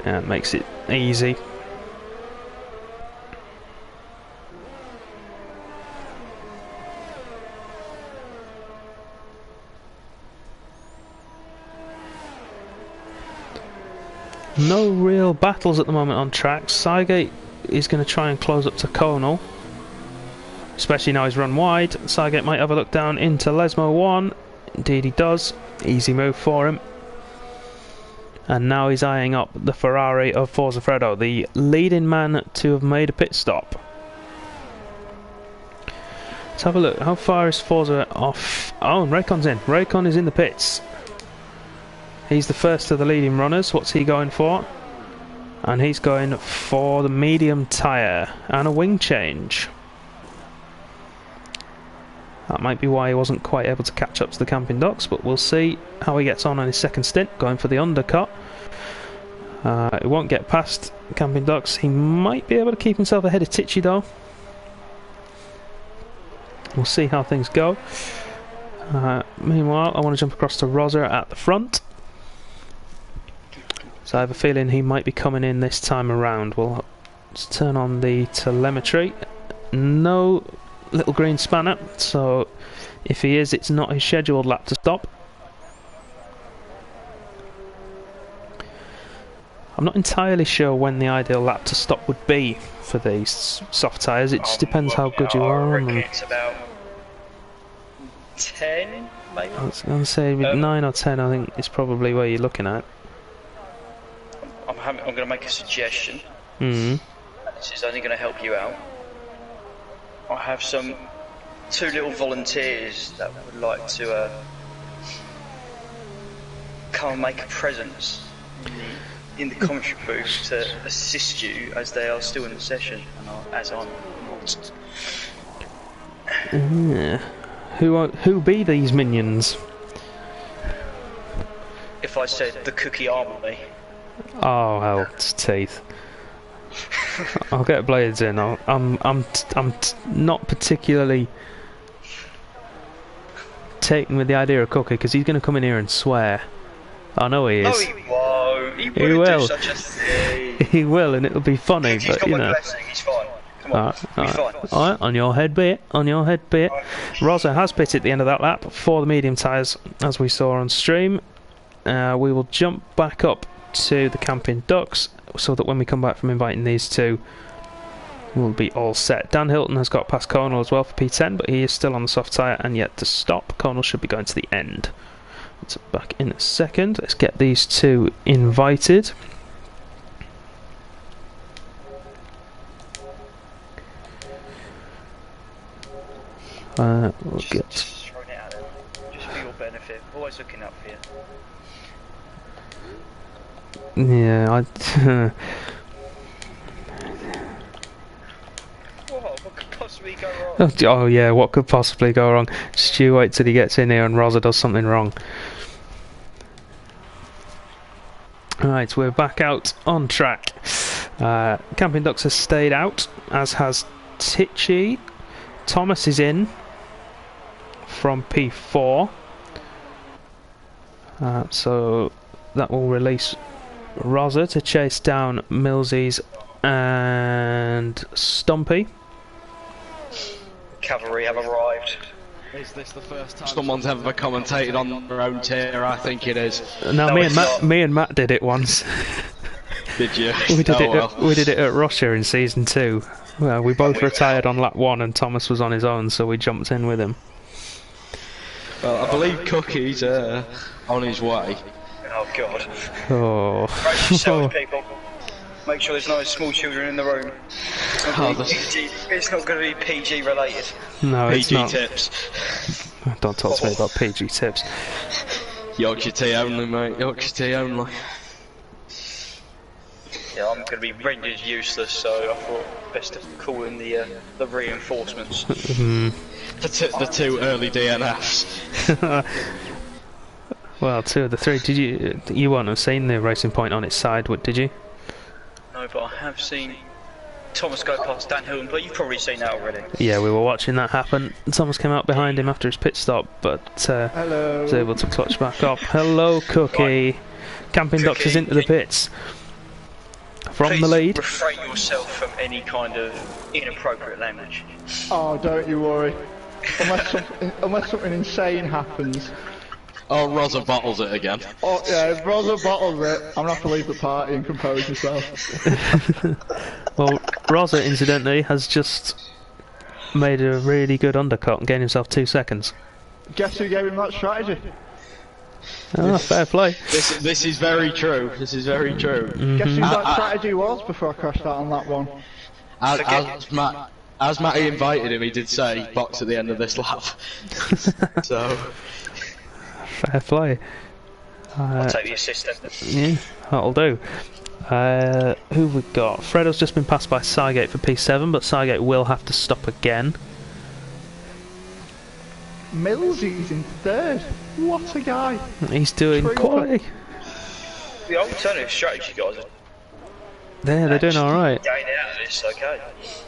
Speaker 1: Yeah, it makes it easy. No real battles at the moment on track. Cygate is going to try and close up to Conal, especially now he's run wide. Cygate might have a look down into Lesmo 1. Indeed he does. Easy move for him. And now he's eyeing up the Ferrari of Forza Fredo, the leading man to have made a pit stop. Let's have a look. How far is Forza off? Oh, and Raycon's in. Raycon is in the pits. He's the first of the leading runners. What's he going for? And he's going for the medium tyre and a wing change. That might be why he wasn't quite able to catch up to the camping docks, but we'll see how he gets on his second stint, going for the undercut. He won't get past the camping docks. He might be able to keep himself ahead of Ticci though. We'll see how things go. Meanwhile, I want to jump across to Rosa at the front. So I have a feeling he might be coming in this time around. We'll just turn on the telemetry. No little green spanner, so if he is, it's not his scheduled lap to stop. I'm not entirely sure when the ideal lap to stop would be for these soft tyres. It just depends how good you are.
Speaker 2: I reckon it's about 10, maybe.
Speaker 1: I was going to say 9 or 10. I think is probably where you're looking at.
Speaker 2: I'm going to make a suggestion.
Speaker 1: Mm.
Speaker 2: This is only going to help you out. I have two little volunteers that would like to come and make a presence in the commentary booth to assist you as they are still in the session and as I'm not.
Speaker 1: Who be these minions?
Speaker 2: If I said the Cookie Army.
Speaker 1: Oh hell, it's teeth. I'll get blades in. I'm not particularly taken with the idea of Cookie because he's going to come in here and swear. I know he is.
Speaker 2: No, he won't. He
Speaker 1: will.
Speaker 2: Do such a thing.
Speaker 1: He will, and it'll be funny.
Speaker 2: He's
Speaker 1: But
Speaker 2: got
Speaker 1: you
Speaker 2: my
Speaker 1: know.
Speaker 2: blessing. He's fine. Come on, he's fine.
Speaker 1: Alright, on your head be it. On your head be it. Rosa has pitted at the end of that lap for the medium tyres, as we saw on stream. We will jump back up to the Camping Ducks so that when we come back from inviting these two, we'll be all set. Dan Hilton has got past Conal as well for P10, but he is still on the soft tyre and yet to stop. Conal should be going to the end. It's back in a second. Let's get these two invited. We'll get.
Speaker 2: Just throwing it out there, just for your benefit. Always looking up for you.
Speaker 1: Yeah,
Speaker 2: What could possibly go wrong?
Speaker 1: Oh yeah, what could possibly go wrong? Stu, wait till he gets in here and Rosa does something wrong. Right, we're back out on track. Camping Ducks has stayed out, as has Titchy. Thomas is in from P4. So that will release Rosa to chase down Millsies and Stumpy.
Speaker 2: Cavalry have arrived.
Speaker 3: Is this the first time someone's ever commentated on their own tier? I think it is.
Speaker 1: Now
Speaker 2: No,
Speaker 1: me and Matt did it once.
Speaker 3: Did you?
Speaker 1: We did
Speaker 3: Oh,
Speaker 1: it.
Speaker 3: well.
Speaker 1: We did it at Russia in season 2. Well, we both retired on lap 1, and Thomas was on his own, so we jumped in with him.
Speaker 3: Well, I believe Cookie's on his way.
Speaker 2: Oh god.
Speaker 1: Oh.
Speaker 2: Brace yourselves, people. Make sure there's no small children in the room. It's not going to be PG related.
Speaker 1: No, it's
Speaker 3: PG
Speaker 1: not.
Speaker 3: tips.
Speaker 1: Don't talk to me about PG tips.
Speaker 3: Yorkshire tea only, mate. Yorkshire tea only.
Speaker 2: Yeah, I'm going to be rendered useless, so I thought best to call in the reinforcements.
Speaker 3: The two early DNFs.
Speaker 1: Well, 2 of the 3. Did you won't have seen the racing point on its side, did you?
Speaker 2: No, but I have seen Thomas go past Dan Hilton, but you've probably seen that already.
Speaker 1: Yeah, we were watching that happen. Thomas came out behind him after his pit stop, but was able to clutch back up. Hello, Cookie.
Speaker 2: Right.
Speaker 1: Camping Ducks is into the pits. From
Speaker 2: Please
Speaker 1: the lead.
Speaker 2: refrain yourself from any kind of inappropriate language.
Speaker 4: Oh, don't you worry. Unless something insane happens.
Speaker 3: Oh, Rosa bottles it again.
Speaker 4: Oh yeah, if Rosa bottles it, I'm gonna have to leave the party and compose myself.
Speaker 1: Well, Rosa, incidentally, has just made a really good undercut and gained himself 2 seconds.
Speaker 4: Guess who gave him that strategy?
Speaker 1: Ah, fair play.
Speaker 3: This is very true. This is very true.
Speaker 4: Guess who that strategy was before I crashed out on that one?
Speaker 3: As Matty invited him, he did say box at the end of this lap. So
Speaker 1: Fair play.
Speaker 2: I'll take the assistant.
Speaker 1: Yeah, that'll do. Who we got? Fredo's just been passed by Cygate for P7, but Cygate will have to stop again.
Speaker 4: Millsy's in 3rd. What a guy.
Speaker 1: He's doing
Speaker 4: True
Speaker 1: quality.
Speaker 2: The alternative strategy guys are
Speaker 1: They're doing alright.
Speaker 2: getting out of this, okay?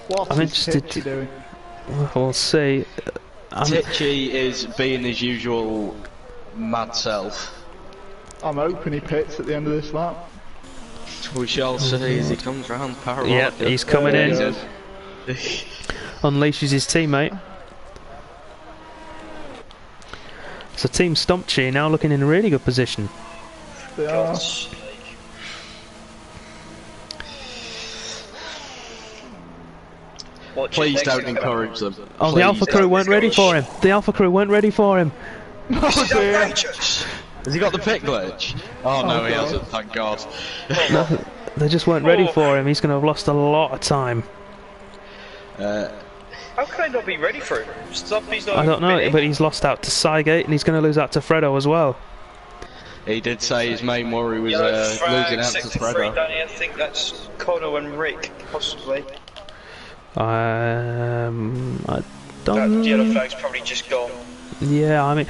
Speaker 4: What
Speaker 1: I'm
Speaker 4: is
Speaker 1: interested
Speaker 4: Titchy doing?
Speaker 1: We'll see.
Speaker 3: Titchy is being his usual mad self.
Speaker 4: I'm hoping he pits at the end of this lap.
Speaker 3: We shall see as he comes round parallel.
Speaker 1: Yeah, he's coming
Speaker 4: There
Speaker 1: in.
Speaker 4: he goes.
Speaker 1: Unleashes his teammate. So Team Stumpchi now looking in a really good position.
Speaker 4: They are.
Speaker 2: God's sake.
Speaker 3: Please don't encourage them.
Speaker 1: Oh, the
Speaker 3: Please
Speaker 1: Alpha
Speaker 3: don't.
Speaker 1: crew weren't ready for him. The Alpha crew weren't ready for him.
Speaker 4: Oh dear.
Speaker 2: Outrageous.
Speaker 3: Has he got the pit glitch? Oh no, he hasn't, thank God.
Speaker 1: No, they just weren't ready for him. He's going to have lost a lot of time.
Speaker 2: How can I not be ready for him? Stumpy's not
Speaker 1: I don't know,
Speaker 2: ready.
Speaker 1: but he's lost out to Cygate and he's going to lose out to Fredo as well.
Speaker 3: He did say his main worry was
Speaker 2: Yellow flag,
Speaker 3: losing out to
Speaker 2: sector 3,
Speaker 3: Fredo.
Speaker 2: Danny. I think that's Connor and Rick, possibly.
Speaker 1: I
Speaker 2: That
Speaker 1: don't...
Speaker 2: yellow flag's probably just gone.
Speaker 1: Yeah, I mean...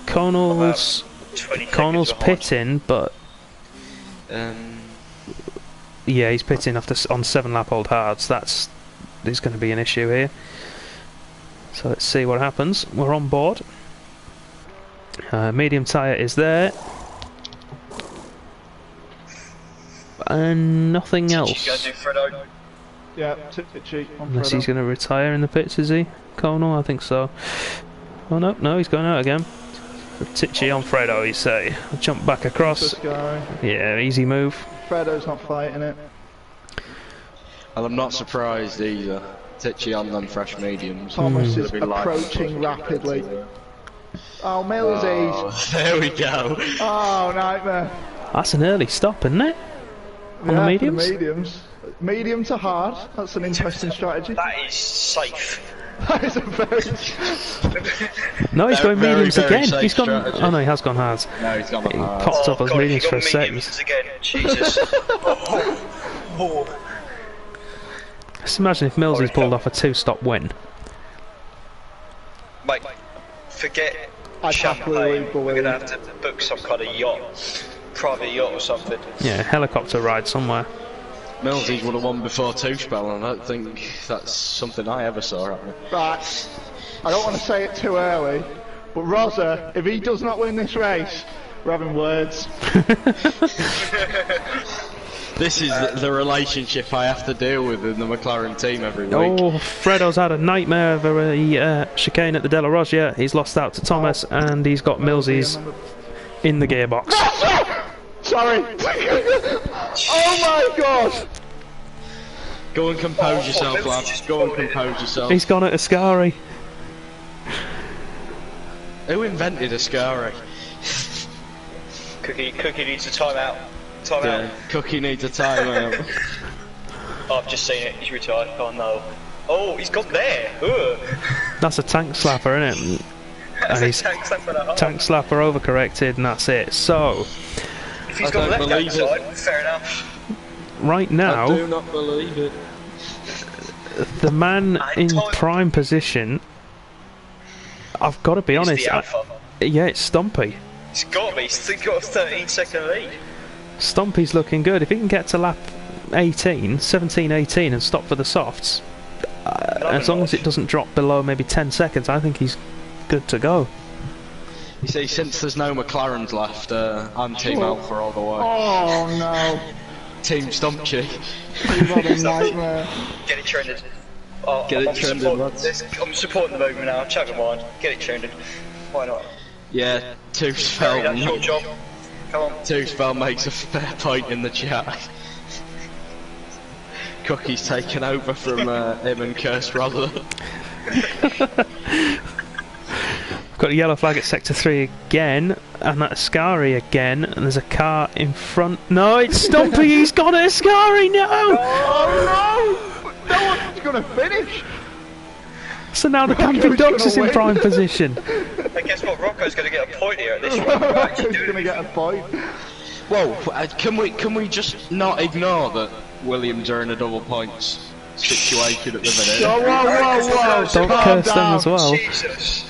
Speaker 1: Connell's
Speaker 2: 20 seconds behind.
Speaker 1: pitting, but...
Speaker 3: Um,
Speaker 1: Yeah, he's pitting after on 7 lap old hards. There's going to be an issue here. So let's see what happens. We're on board. Medium tyre is there. And nothing else.
Speaker 2: You guys do Fredo?
Speaker 4: Yeah, Titchy on
Speaker 1: Unless
Speaker 4: Fredo.
Speaker 1: he's going to retire in the pits, is he? Connell, I think so. Oh no, he's going out again. Titchy on Fredo, you say. Jump back across.
Speaker 4: This guy.
Speaker 1: Yeah, easy move.
Speaker 4: Fredo's not fighting it.
Speaker 3: and I'm not surprised either. Titchy on them fresh mediums.
Speaker 4: Thomas is
Speaker 3: It'll be light
Speaker 4: approaching
Speaker 3: across
Speaker 4: rapidly.
Speaker 3: the
Speaker 4: Oh, Millsies.
Speaker 3: Oh, there we go.
Speaker 4: Oh, nightmare.
Speaker 1: That's an early stop, isn't it? On the
Speaker 4: Yeah, for
Speaker 1: mediums?
Speaker 4: mediums. Medium to hard. That's an interesting strategy.
Speaker 2: That is safe.
Speaker 4: That is a very...
Speaker 1: No, he's going
Speaker 3: Very,
Speaker 1: mediums
Speaker 3: very
Speaker 1: again.
Speaker 3: safe
Speaker 1: He's gone.
Speaker 3: strategy.
Speaker 1: Oh no, he has gone hard.
Speaker 3: No, he's gone
Speaker 1: He
Speaker 3: hard.
Speaker 1: popped up as
Speaker 2: God,
Speaker 1: mediums
Speaker 2: he
Speaker 1: for a
Speaker 2: got
Speaker 1: second.
Speaker 2: mediums again. Jesus. Oh.
Speaker 1: Just imagine if Millsy's pulled off a 2-stop win.
Speaker 2: Mate, forget
Speaker 4: I'd happily
Speaker 2: champagne.
Speaker 4: leave
Speaker 2: We're
Speaker 4: Balloon.
Speaker 2: gonna have to book some kind of yacht, private yacht or something.
Speaker 1: Yeah, helicopter ride somewhere.
Speaker 3: Millsies would have won before two spell, and I don't think that's something I ever saw happen.
Speaker 4: Right. I don't want to say it too early, but Rosa, if he does not win this race, we're having words.
Speaker 3: This is the relationship I have to deal with in the McLaren team every week.
Speaker 1: Oh, Fredo's had a nightmare of a chicane at the De La Roggia. He's lost out to Thomas, and he's got Millsy's in the gearbox.
Speaker 4: Sorry. Oh my god.
Speaker 3: Go and compose yourself, lads. Go and compose yourself.
Speaker 1: He's gone at Ascari.
Speaker 3: Who invented Ascari?
Speaker 2: Cookie needs a timeout. Timeout.
Speaker 3: Yeah, Cookie needs a timeout.
Speaker 2: Oh, I've just seen it. He's retired. Oh no. Oh, he's got there. Ugh.
Speaker 1: That's a tank slapper, isn't it?
Speaker 2: That's
Speaker 1: And
Speaker 2: a
Speaker 1: he's
Speaker 2: tank slap and a half.
Speaker 1: tank slapper overcorrected, and that's it. So,
Speaker 2: If he's
Speaker 3: I
Speaker 2: got
Speaker 3: don't
Speaker 2: left hand
Speaker 3: believe it.
Speaker 2: side, fair enough.
Speaker 1: right
Speaker 3: I do
Speaker 1: now,
Speaker 3: not believe it.
Speaker 1: the man in prime position, I've got to be
Speaker 2: He's
Speaker 1: honest,
Speaker 2: the alpha.
Speaker 1: yeah, it's Stumpy.
Speaker 2: He's got to be. He's still got a 13-second lead.
Speaker 1: Stumpy's looking good. If he can get to lap 17, 18 and stop for the softs, as long as it doesn't drop below maybe 10 seconds, I think he's good to go.
Speaker 3: You see, since there's no McLarens left, I'm Team Alpha all the way.
Speaker 4: Oh no.
Speaker 3: Team Stumpchy.
Speaker 4: He's had a nightmare.
Speaker 2: Get it trended. Oh,
Speaker 3: Get it
Speaker 2: I'm
Speaker 3: trended,
Speaker 2: support-
Speaker 3: lads.
Speaker 2: I'm supporting the movement now. Chuck it mine. Get it trended. Why not?
Speaker 3: Yeah, Two
Speaker 2: Harry, that's your
Speaker 3: Spell.
Speaker 2: job. Come on.
Speaker 3: Two Spell makes a fair point in the chat. Cookie's taken over from him and Curse Roller.
Speaker 1: Got a yellow flag at sector 3 again, and that's Ascari again, and there's a car in front. No, it's Stumpy, he's got it, Ascari, no!
Speaker 4: Oh no! No one's gonna finish!
Speaker 1: So now the Camping
Speaker 4: Rocco's
Speaker 1: Ducks
Speaker 4: gonna
Speaker 1: is in
Speaker 4: win.
Speaker 1: prime position.
Speaker 2: And guess what? Rocco's going to get a point here at this rate. We're actually
Speaker 4: He's
Speaker 2: doing
Speaker 4: gonna get a point.
Speaker 3: Whoa, can we just not ignore that Williams are in a double points situation at the minute?
Speaker 4: Oh, whoa!
Speaker 1: Don't
Speaker 4: Calm
Speaker 1: curse them
Speaker 4: down.
Speaker 1: as well.
Speaker 2: Jesus.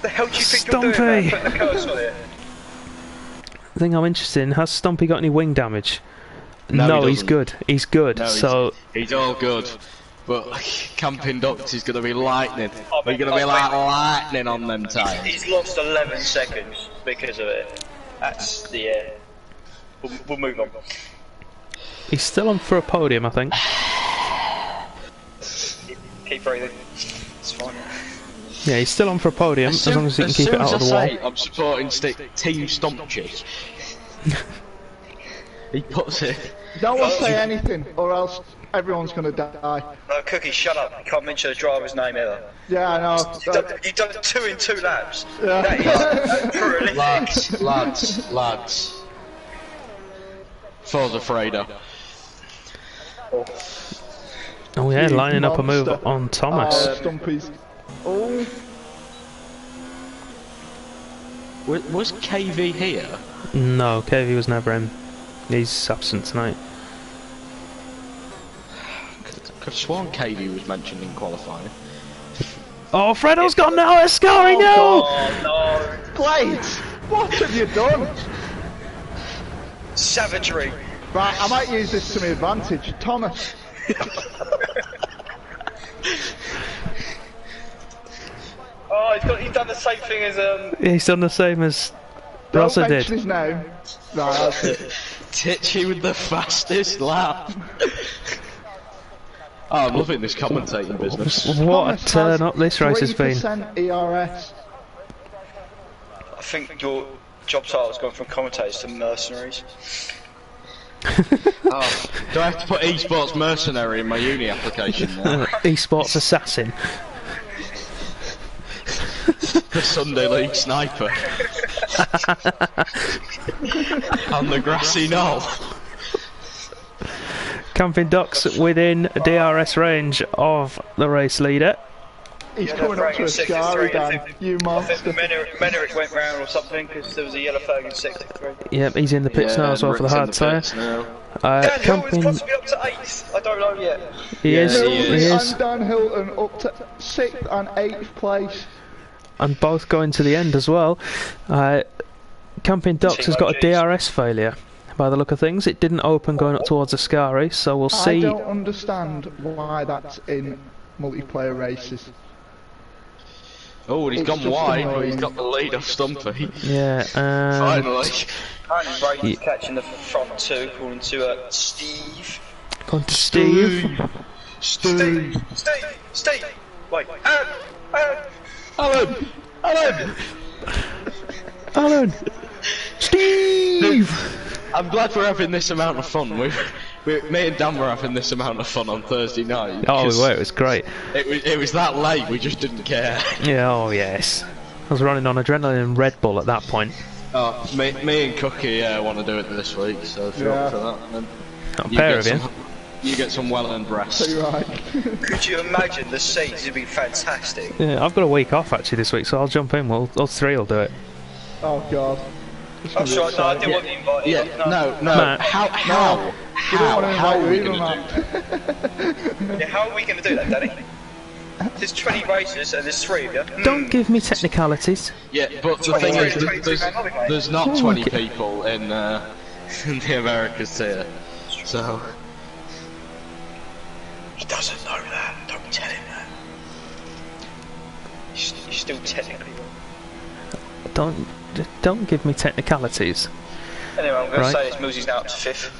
Speaker 2: The hell do you think
Speaker 1: Stumpy.
Speaker 2: you're doing, man? Putting a curse on it.
Speaker 1: The thing I'm interested in, has Stumpy got any wing damage?
Speaker 3: No, he
Speaker 1: he's
Speaker 3: doesn't.
Speaker 1: good. He's good.
Speaker 3: No,
Speaker 1: so
Speaker 3: he's all good. But Camping Ducks is going to be lightning.
Speaker 2: Oh,
Speaker 3: We're going to be like lightning on them tyres.
Speaker 2: He's lost 11 seconds because of it. That's the. We'll move on.
Speaker 1: he's still on for a podium, I think.
Speaker 2: Keep breathing. It's fine.
Speaker 1: Yeah, he's still on for a podium as long as he can keep it out of the wall.
Speaker 3: I'm supporting Team Stompchick. He puts it.
Speaker 4: No one say anything, or else Everyone's going to die.
Speaker 2: No, Cookie, shut up. You can't mention a driver's name ever.
Speaker 4: Yeah, I know.
Speaker 2: You've done 2 in 2 laps.
Speaker 4: Yeah.
Speaker 2: That is prolific.
Speaker 3: Lads. Forza Fredo.
Speaker 1: Oh yeah,
Speaker 4: You
Speaker 1: lining up a move
Speaker 4: monster.
Speaker 1: on Thomas.
Speaker 4: Stumpy's. Oh,
Speaker 3: Was KV here?
Speaker 1: No, KV was never in. He's absent tonight.
Speaker 3: Could have sworn KV was mentioned in qualifying.
Speaker 1: Oh, Fredo's gone now! Ascari, no!
Speaker 2: Oh, no.
Speaker 4: Blade! What have you done?
Speaker 2: Savagery.
Speaker 4: Right, I might use this to my advantage. Thomas.
Speaker 2: Oh, he's done the same thing as
Speaker 1: He's done the same as
Speaker 4: Don't
Speaker 1: Rosa did.
Speaker 4: mention his name. Right, that's it.
Speaker 3: Titchy with the fastest lap. Oh, I'm loving this commentating business.
Speaker 1: What
Speaker 4: Thomas
Speaker 1: a turn
Speaker 4: has
Speaker 1: up this race has been.
Speaker 4: 3% ERS.
Speaker 2: I think your job title's gone from commentators to mercenaries.
Speaker 3: Oh, do I have to put esports mercenary in my uni application now?
Speaker 1: Esports assassin.
Speaker 3: The Sunday League sniper. On the grassy knoll.
Speaker 1: Camping Ducks within DRS range of the race leader.
Speaker 4: He's
Speaker 2: Yeah,
Speaker 4: coming up to a
Speaker 2: Ferguson
Speaker 4: Scary
Speaker 2: 63, I
Speaker 4: Dan.
Speaker 2: think-
Speaker 4: You
Speaker 2: I think
Speaker 4: monster.
Speaker 2: Menerick went round or something because there was a yellow flag in 63.
Speaker 1: Yep, he's in the pits now as well for the hard tyre.
Speaker 2: Dan Hill is
Speaker 1: Camping,
Speaker 2: possibly up to 8th. I don't know yet.
Speaker 1: he is,
Speaker 3: Yeah,
Speaker 1: he
Speaker 3: he
Speaker 1: is,
Speaker 4: And Dan Hilton up to 6th and 8th place.
Speaker 1: and both going to the end as well. Camping Ducks has got a DRS failure. By the look of things, it didn't open going up towards Ascari, so we'll
Speaker 4: I
Speaker 1: see.
Speaker 4: don't understand why that's in multiplayer races.
Speaker 3: Oh, and he's
Speaker 4: It's
Speaker 3: gone
Speaker 4: just
Speaker 3: wide, but
Speaker 4: annoying.
Speaker 3: he's got the lead off Stumpy.
Speaker 1: Yeah,
Speaker 3: Finally.
Speaker 2: Apparently Brayton's catching the front 2, according to Steve.
Speaker 1: going to Steve.
Speaker 2: Steve! Wait,
Speaker 3: Alan!
Speaker 1: Alan! Steve!
Speaker 3: I'm glad we're having this amount of fun. Me and Dan were having this amount of fun on Thursday night.
Speaker 1: Oh, we
Speaker 3: because
Speaker 1: were, it was great.
Speaker 3: It was that late, we just didn't care.
Speaker 1: Yeah, oh yes. I was running on adrenaline and Red Bull at that point.
Speaker 3: Oh, me and Cookie want to do it this week, so if you're up for that, then
Speaker 1: A pair of you.
Speaker 3: You get some well-earned rest.
Speaker 4: You're right.
Speaker 2: could you imagine the scenes? It'd be fantastic.
Speaker 1: Yeah, I've got a week off actually this week, so I'll jump in. Us three will do it.
Speaker 4: Oh god. It's
Speaker 2: I'm
Speaker 4: gonna be
Speaker 2: sorry, no, I
Speaker 4: exciting.
Speaker 2: didn't want to invite you.
Speaker 3: Yeah, no.
Speaker 1: Matt.
Speaker 3: How
Speaker 4: You don't want to
Speaker 3: how are
Speaker 4: invite
Speaker 3: we
Speaker 4: you either,
Speaker 3: gonna
Speaker 4: Matt.
Speaker 2: Yeah, how are we going to do that, Danny? There's 20 races and there's 3 of you.
Speaker 1: Don't give me technicalities.
Speaker 3: Yeah, but the thing is, there's not 20 people in the Americas tier, so
Speaker 2: He doesn't know that. Don't tell him that. He's still technically wrong.
Speaker 1: Don't give me technicalities.
Speaker 2: Anyway, I'm going
Speaker 1: Right.
Speaker 2: to say this Millsy's now up to 5th.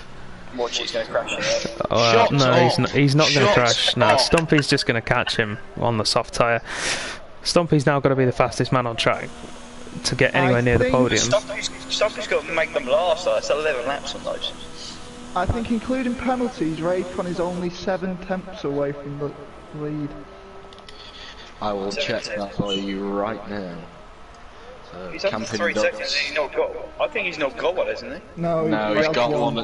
Speaker 2: Watch, he's going to crash it.
Speaker 3: Shut
Speaker 1: No,
Speaker 3: up.
Speaker 1: he's not going to
Speaker 3: Shut
Speaker 1: crash. No,
Speaker 3: up.
Speaker 1: Stumpy's just going to catch him on the soft tyre. Stumpy's now got to be the fastest man on track to get anywhere
Speaker 4: I
Speaker 1: near the
Speaker 4: think
Speaker 1: podium.
Speaker 2: Stumpy's got to make them last, though. It's 11 laps on those.
Speaker 4: I think including penalties, Raycon is only 7/10 away from the lead.
Speaker 3: I will check that for you right now. So,
Speaker 2: He's up to 3
Speaker 3: Ducks.
Speaker 2: seconds. He's not got. I think he's not got one, hasn't he?
Speaker 4: No,
Speaker 3: No,
Speaker 4: he
Speaker 3: he's
Speaker 4: has
Speaker 3: got one.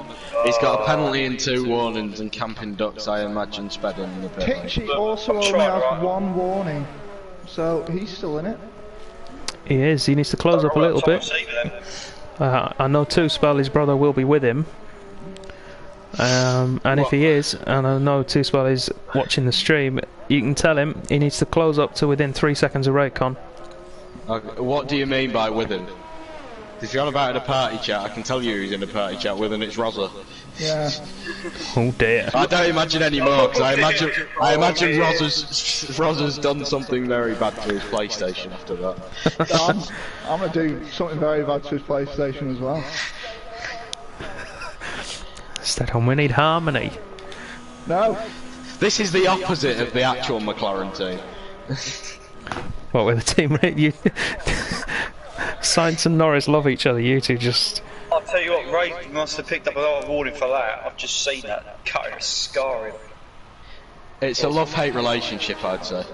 Speaker 3: He's got a penalty and 2 warnings, and Camping Ducks, I imagine, sped in the pit lane.
Speaker 4: Pitchy also only has 1 warning, so he's still in it.
Speaker 1: He is. He needs to close up a little bit.
Speaker 2: Thomas Eve,
Speaker 1: I know Two Spell, his brother, will be with him. And if he is, and I know Two Spell is watching the stream, you can tell him he needs to close up to within 3 seconds of Raycon.
Speaker 3: Okay, what do you mean by with him? If you're on about in a party chat, I can tell you who's in a party chat with, and it's Rosa.
Speaker 4: Yeah.
Speaker 1: Oh dear.
Speaker 3: I don't imagine any more, because I imagine Rosa's done something very bad to his PlayStation after that.
Speaker 4: I'm gonna do something very bad to his PlayStation as well.
Speaker 1: Instead on, we need harmony.
Speaker 4: No.
Speaker 3: This is the opposite of the actual McLaren team.
Speaker 1: What with the team? You, Sainz and Norris love each other. You two just.
Speaker 2: I'll tell you what, Ray must have picked up another warning for that. I've just seen that. Cutting a scar in.
Speaker 3: It's a love-hate relationship, I'd say.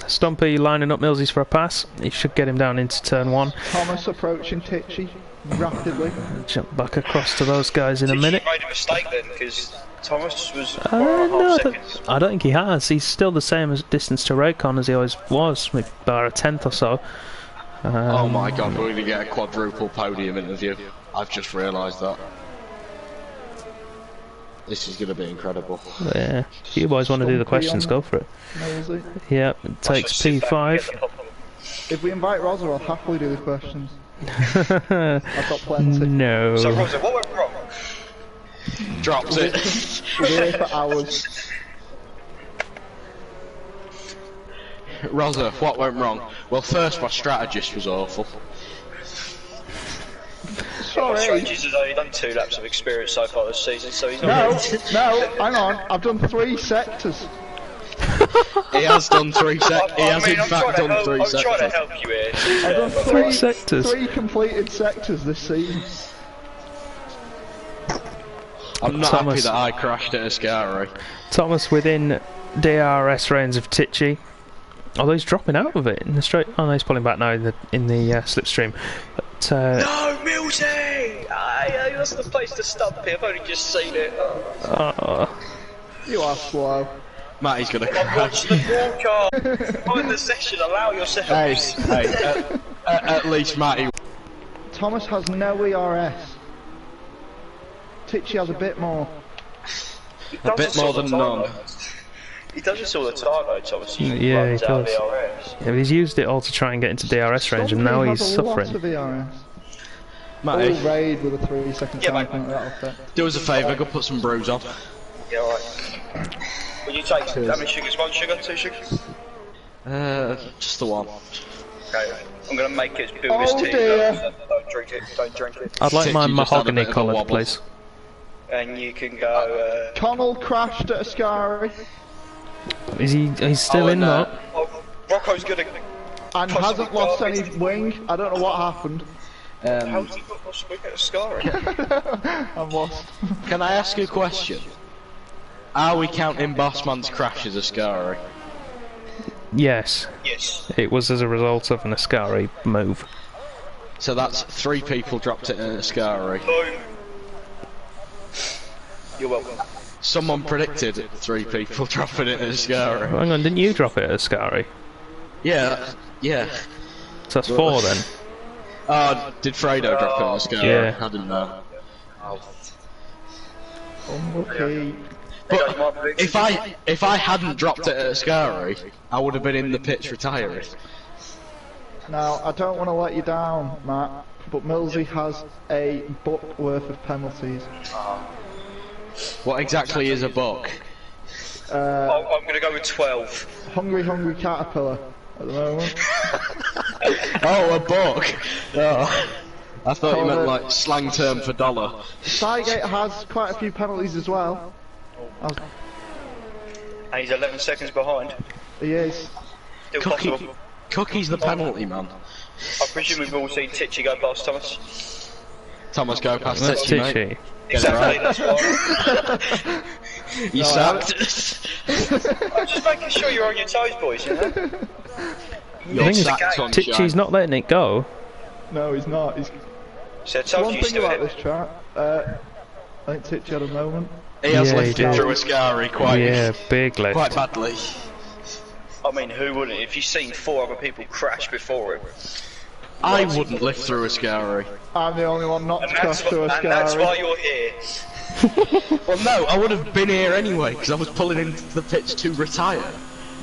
Speaker 1: Stumpy lining up Millsies for a pass. He should get him down into turn 1.
Speaker 4: Thomas approaching Titchy rapidly.
Speaker 1: Jump back across to those guys in a minute.
Speaker 2: Made a mistake then, because Thomas was
Speaker 1: No,
Speaker 2: 1.5 seconds.
Speaker 1: I don't think he has. He's still the same as distance to Raycon as he always was, maybe bar a tenth or so.
Speaker 3: Oh my god, we're going to get a quadruple podium interview. I've just realised that. This is going to be incredible.
Speaker 1: Yeah, if you boys want to do the questions, go for it.
Speaker 4: Millsy.
Speaker 1: Yeah, it takes P5.
Speaker 4: If we invite Rosa, I'll happily do the questions. I've got plenty.
Speaker 1: No.
Speaker 2: So Rosa, what went wrong?
Speaker 3: Dropped it.
Speaker 4: We're here for hours.
Speaker 3: Rosa, what went wrong? Well, first, my strategist was awful.
Speaker 4: Sorry.
Speaker 2: Jesus has only done 2 laps of experience so far this season, so he's not
Speaker 4: No,
Speaker 2: ready.
Speaker 4: no, hang on. I've done 3 sectors.
Speaker 3: He has done 3 sectors. He has, in
Speaker 2: I'm
Speaker 3: fact, done 3
Speaker 2: I'm
Speaker 3: sectors.
Speaker 2: trying to help you here.
Speaker 4: I've done
Speaker 1: 3 sectors.
Speaker 4: 3 completed sectors this season.
Speaker 3: I'm not happy
Speaker 1: Thomas.
Speaker 3: that I crashed at Ascari.
Speaker 1: Thomas within DRS range of Tichy. Although he's dropping out of it in the straight. Oh no, he's pulling back now in the slipstream. But,
Speaker 2: No, Milsey! That's the place to stump here. I've only just seen it.
Speaker 4: You are slow.
Speaker 3: Matty's gonna
Speaker 2: I've
Speaker 3: crash.
Speaker 2: watched the broadcast. Find the session. Allow yourself.
Speaker 3: Hey, at least Matty.
Speaker 4: Thomas has no ERS. Titchy has a bit more.
Speaker 3: A bit more than none.
Speaker 2: He does this all the time though, Thomas.
Speaker 1: Yeah, he
Speaker 2: runs out
Speaker 1: does.
Speaker 2: the RS.
Speaker 1: yeah, he's used it all to try and get into DRS range, and now
Speaker 4: Stumpy
Speaker 1: he's
Speaker 4: has a
Speaker 1: suffering.
Speaker 4: lot of ERS.
Speaker 3: Matty,
Speaker 4: All raid with a 3-second
Speaker 2: Yeah,
Speaker 4: time
Speaker 2: mate.
Speaker 4: count, that'll fit.
Speaker 3: do us a favour, go put some brews on.
Speaker 2: Yeah, alright. Will you take how many sugars? 1 sugar? 2 sugars?
Speaker 3: Just the one.
Speaker 2: Okay. I'm gonna make it build this
Speaker 4: Oh,
Speaker 2: tea.
Speaker 4: dear.
Speaker 2: Don't drink it. Don't drink it.
Speaker 1: I'd like
Speaker 3: Titchy
Speaker 1: my
Speaker 3: just had a
Speaker 1: mahogany
Speaker 3: bit of a
Speaker 1: coloured,
Speaker 3: wobble.
Speaker 1: please.
Speaker 2: And you can go.
Speaker 4: Connell crashed at Ascari
Speaker 1: Is he? He's still in though.
Speaker 2: Oh, Rocco's gonna.
Speaker 4: and
Speaker 2: Possibly
Speaker 4: hasn't lost
Speaker 2: garbage.
Speaker 4: any wing. I don't know what happened.
Speaker 2: How's he got lost wing at Ascari?
Speaker 4: I'm lost.
Speaker 3: Can I ask you a question? Are we counting Bossman's crash as Ascari?
Speaker 1: Yes,
Speaker 2: Yes.
Speaker 1: it was as a result of an Ascari move.
Speaker 3: So that's 3 people dropped it at Ascari.
Speaker 2: Boom. You're welcome.
Speaker 3: Someone predicted 3 people dropping it at Ascari.
Speaker 1: Hang on, didn't you drop it at Ascari?
Speaker 3: Yeah, yeah.
Speaker 1: So that's 4 then.
Speaker 3: Oh, did Fredo drop it at Ascari?
Speaker 1: Yeah.
Speaker 3: I didn't know.
Speaker 4: Unlucky.
Speaker 3: But if I hadn't dropped it at Ascari, I would have been in the pits retiring.
Speaker 4: Now, I don't want to let you down, Matt, but Millsy has a book worth of penalties.
Speaker 3: What exactly is a buck?
Speaker 2: I'm gonna go with 12.
Speaker 4: Hungry Caterpillar at the moment.
Speaker 3: Oh, a buck! Oh. I thought you meant like slang term for dollar.
Speaker 4: Sygate has quite a few penalties as well.
Speaker 2: And he's 11 seconds behind.
Speaker 4: He is.
Speaker 2: Still
Speaker 3: Cookie,
Speaker 2: possible.
Speaker 3: Cookie's the penalty man.
Speaker 2: I presume we've all seen Titchy go past Thomas.
Speaker 3: Thomas, go past
Speaker 1: That's
Speaker 3: Titchy, mate.
Speaker 1: Tichy.
Speaker 2: Exactly,
Speaker 3: right.
Speaker 2: that's why.
Speaker 3: You sacked.
Speaker 2: I'm just making sure you're on your toes, boys, you know?
Speaker 1: The
Speaker 3: You're
Speaker 1: thing is,
Speaker 3: sacked, sunshine.
Speaker 1: Tichy's not letting it go.
Speaker 4: No, he's not. He's
Speaker 2: So I told
Speaker 4: one
Speaker 2: you you
Speaker 4: thing
Speaker 2: still
Speaker 4: about
Speaker 2: hit
Speaker 4: this track. I think Titchy had a moment.
Speaker 3: He has
Speaker 1: Yeah, he
Speaker 3: lifted
Speaker 1: did.
Speaker 3: through Ascari quite
Speaker 1: Big lift.
Speaker 3: quite badly.
Speaker 2: I mean, who wouldn't? If you've seen 4 other people crash before him.
Speaker 3: I wouldn't lift through Ascari.
Speaker 4: I'm the only one not to
Speaker 2: And
Speaker 4: crash
Speaker 2: that's,
Speaker 4: to a
Speaker 2: and that's why
Speaker 4: Ascari.
Speaker 2: you're here.
Speaker 3: Well, no, I would have been here anyway because I was pulling into the pits to retire.